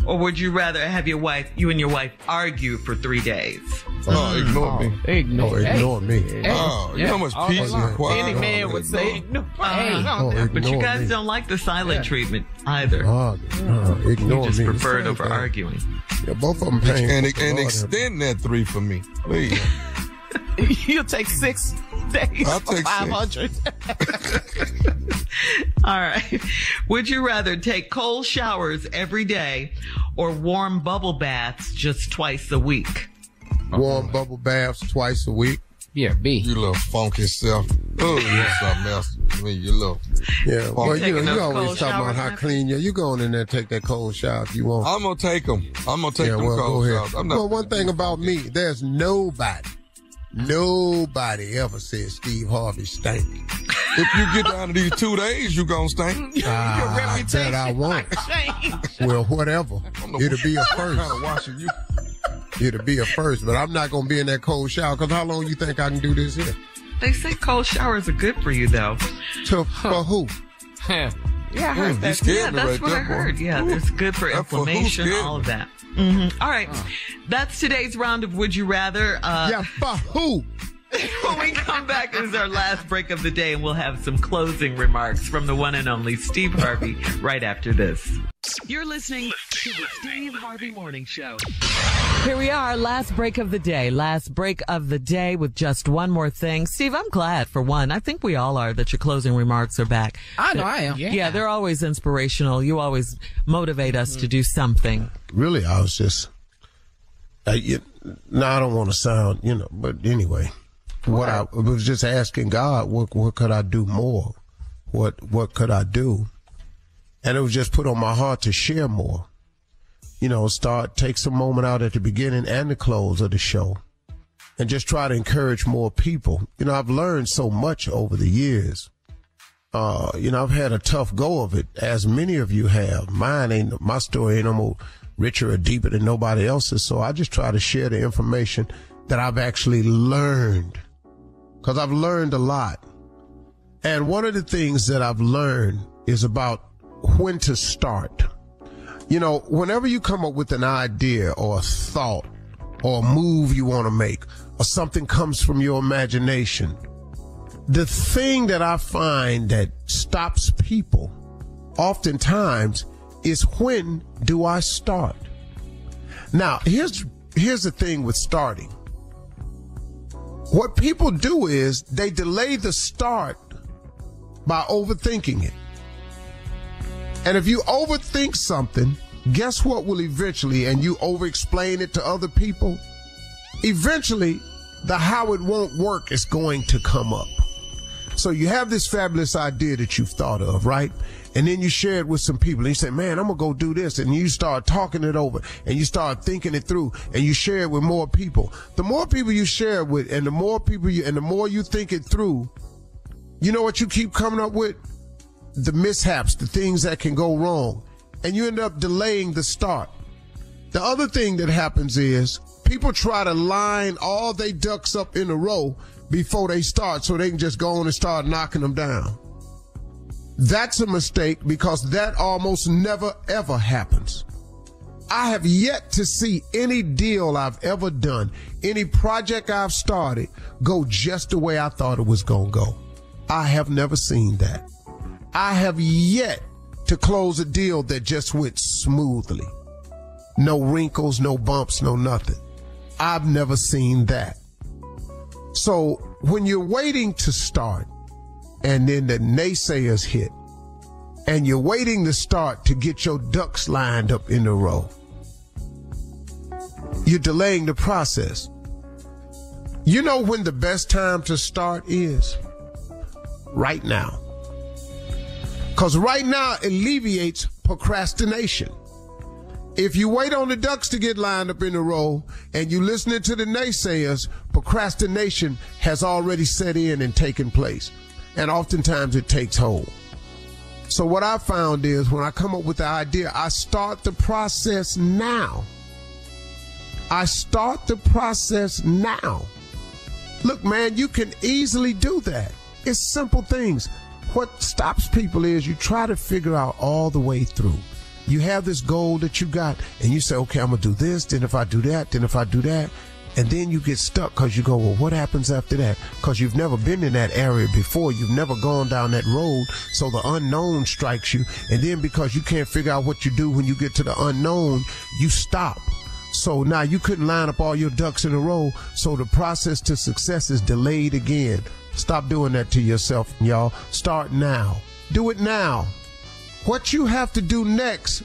or would you rather have you and your wife argue for 3 days? Oh, ignore me. Ignore me. Oh, you know how much peace and quiet. Any man would say ignore. But you guys don't like the silent treatment either. Ignore you just me. prefer it over arguing. Yeah, both of them paying. And extend that 3 for me, please. You'll take 6 days. I'll take 500. All right. Would you rather take cold showers every day or warm bubble baths just twice a week? Warm bubble baths twice a week. Yeah, B. You little funky self. Oh, you're something else. I mean, you little. Yeah, well, you always talking about how after? clean you go in there and take that cold shower if you want. I'm going to take them. I'm going to take them go cold ahead. showers. Well, one thing about me, there's nobody ever said Steve Harvey stank. If you get down to these 2 days, you going to stink. That I won't. Well, whatever. It'll be a first. Kind of washing you. It'll be a first, but I'm not going to be in that cold shower because how long you think I can do this here? They say cold showers are good for you, though. For who? Yeah, I heard that. Yeah, that's what I heard. Yeah, it's good for inflammation, all of that. Mm-hmm. All right. That's today's round of Would You Rather. Yeah, for who? When we come back, this is our last break of the day, and we'll have some closing remarks from the one and only Steve Harvey right after this. You're listening to the Steve Harvey Morning Show. Here we are, last break of the day. Last break of the day with just one more thing. Steve, I'm glad, for one. I think we all are that your closing remarks are back. I know I am. Yeah, they're always inspirational. You always motivate us to do something. Really, I was just... I don't want to sound, but anyway... What I was just asking God, what could I do more? What could I do? And it was just put on my heart to share more. Take some moment out at the beginning and the close of the show and just try to encourage more people. You know, I've learned so much over the years. You know, I've had a tough go of it, as many of you have. My story ain't no more richer or deeper than nobody else's. So I just try to share the information that I've actually learned, because I've learned a lot. And one of the things that I've learned is about when to start. You know, whenever you come up with an idea or a thought or a move you want to make, or something comes from your imagination, the thing that I find that stops people oftentimes is, when do I start? Now, here's the thing with starting. What people do is they delay the start by overthinking it. And if you overthink something, guess what will eventually, and you over-explain it to other people, eventually the how it won't work is going to come up. So you have this fabulous idea that you've thought of, right? And then you share it with some people and you say, man, I'm going to go do this. And you start talking it over and you start thinking it through and you share it with more people. The more people you share it with, and the more people and the more you think it through, you know what you keep coming up with? The mishaps, the things that can go wrong. And you end up delaying the start. The other thing that happens is people try to line all their ducks up in a row before they start so they can just go on and start knocking them down. That's a mistake, because that almost never, ever happens. I have yet to see any deal I've ever done, any project I've started, go just the way I thought it was going to go. I have never seen that. I have yet to close a deal that just went smoothly. No wrinkles, no bumps, no nothing. I've never seen that. So when you're waiting to start and then the naysayers hit and you're waiting to start to get your ducks lined up in a row, you're delaying the process. You know when the best time to start is? Right now. Because right now alleviates procrastination. If you wait on the ducks to get lined up in a row and you listening to the naysayers, procrastination has already set in and taken place. And oftentimes it takes hold. So what I found is, when I come up with the idea, I start the process now. I start the process now. Look, man, you can easily do that. It's simple things. What stops people is you try to figure out all the way through. You have this goal that you got and you say, okay, I'm going to do this. Then if I do that, then if I do that. And then you get stuck because you go, well, what happens after that? Because you've never been in that area before. You've never gone down that road. So the unknown strikes you. And then because you can't figure out what you do when you get to the unknown, you stop. So now you couldn't line up all your ducks in a row. So the process to success is delayed again. Stop doing that to yourself, y'all. Start now. Do it now. What you have to do next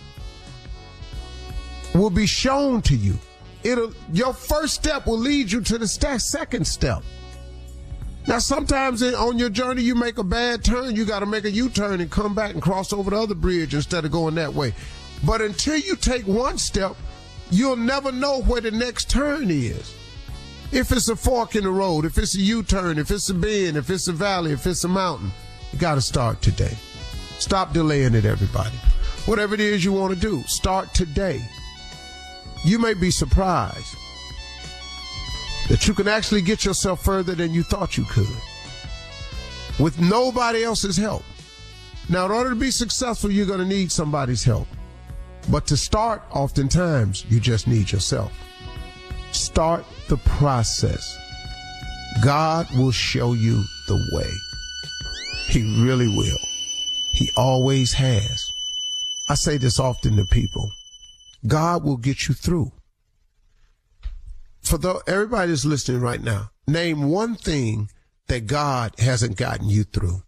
will be shown to you. Your first step will lead you to the second step. Now, sometimes on your journey, you make a bad turn. You got to make a U-turn and come back and cross over the other bridge instead of going that way. But until you take one step, you'll never know where the next turn is. If it's a fork in the road, if it's a U-turn, if it's a bend, if it's a valley, if it's a mountain, you got to start today. Stop delaying it, everybody. Whatever it is you want to do, start today. You may be surprised that you can actually get yourself further than you thought you could with nobody else's help. Now, in order to be successful, you're going to need somebody's help. But to start, oftentimes, you just need yourself. Start the process. God will show you the way. He really will. He always has. I say this often to people. God will get you through. For everybody that's listening right now, name one thing that God hasn't gotten you through.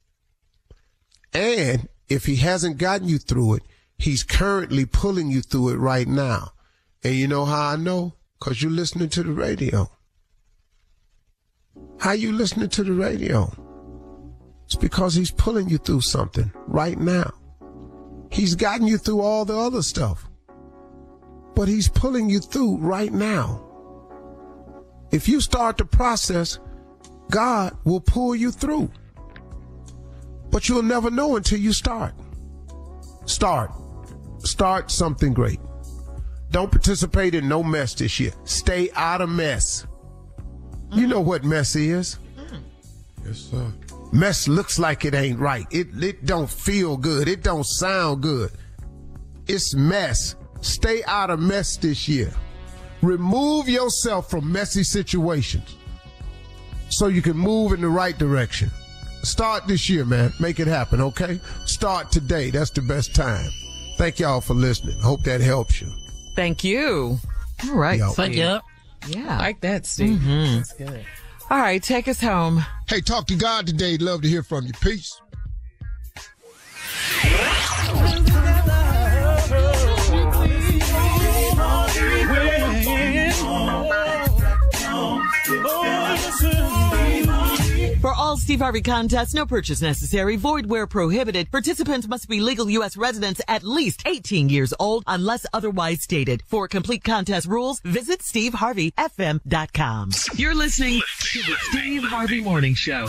And if he hasn't gotten you through it, he's currently pulling you through it right now. And you know how I know? Because you're listening to the radio. How you listening to the radio? It's because he's pulling you through something right now. He's gotten you through all the other stuff, but he's pulling you through right now. If you start the process, God will pull you through. But you'll never know until you start. Start something great. Don't participate in no mess this year. Stay out of mess. You know what mess is. Yes, sir. Mess looks like it ain't right. It don't feel good. It don't sound good. It's mess. Stay out of mess this year. Remove yourself from messy situations so you can move in the right direction. Start this year, man. Make it happen, okay? Start today. That's the best time. Thank y'all for listening. Hope that helps you. Thank you. All right. Thank you. Yeah. I like that, Steve. Mm-hmm. That's good. All right, take us home. Hey, talk to God today. Love to hear from you. Peace. For all Steve Harvey contests, no purchase necessary, void where prohibited. Participants must be legal U.S. residents at least 18 years old unless otherwise stated. For complete contest rules, visit SteveHarveyFM.com. You're listening to the Steve Harvey Morning Show.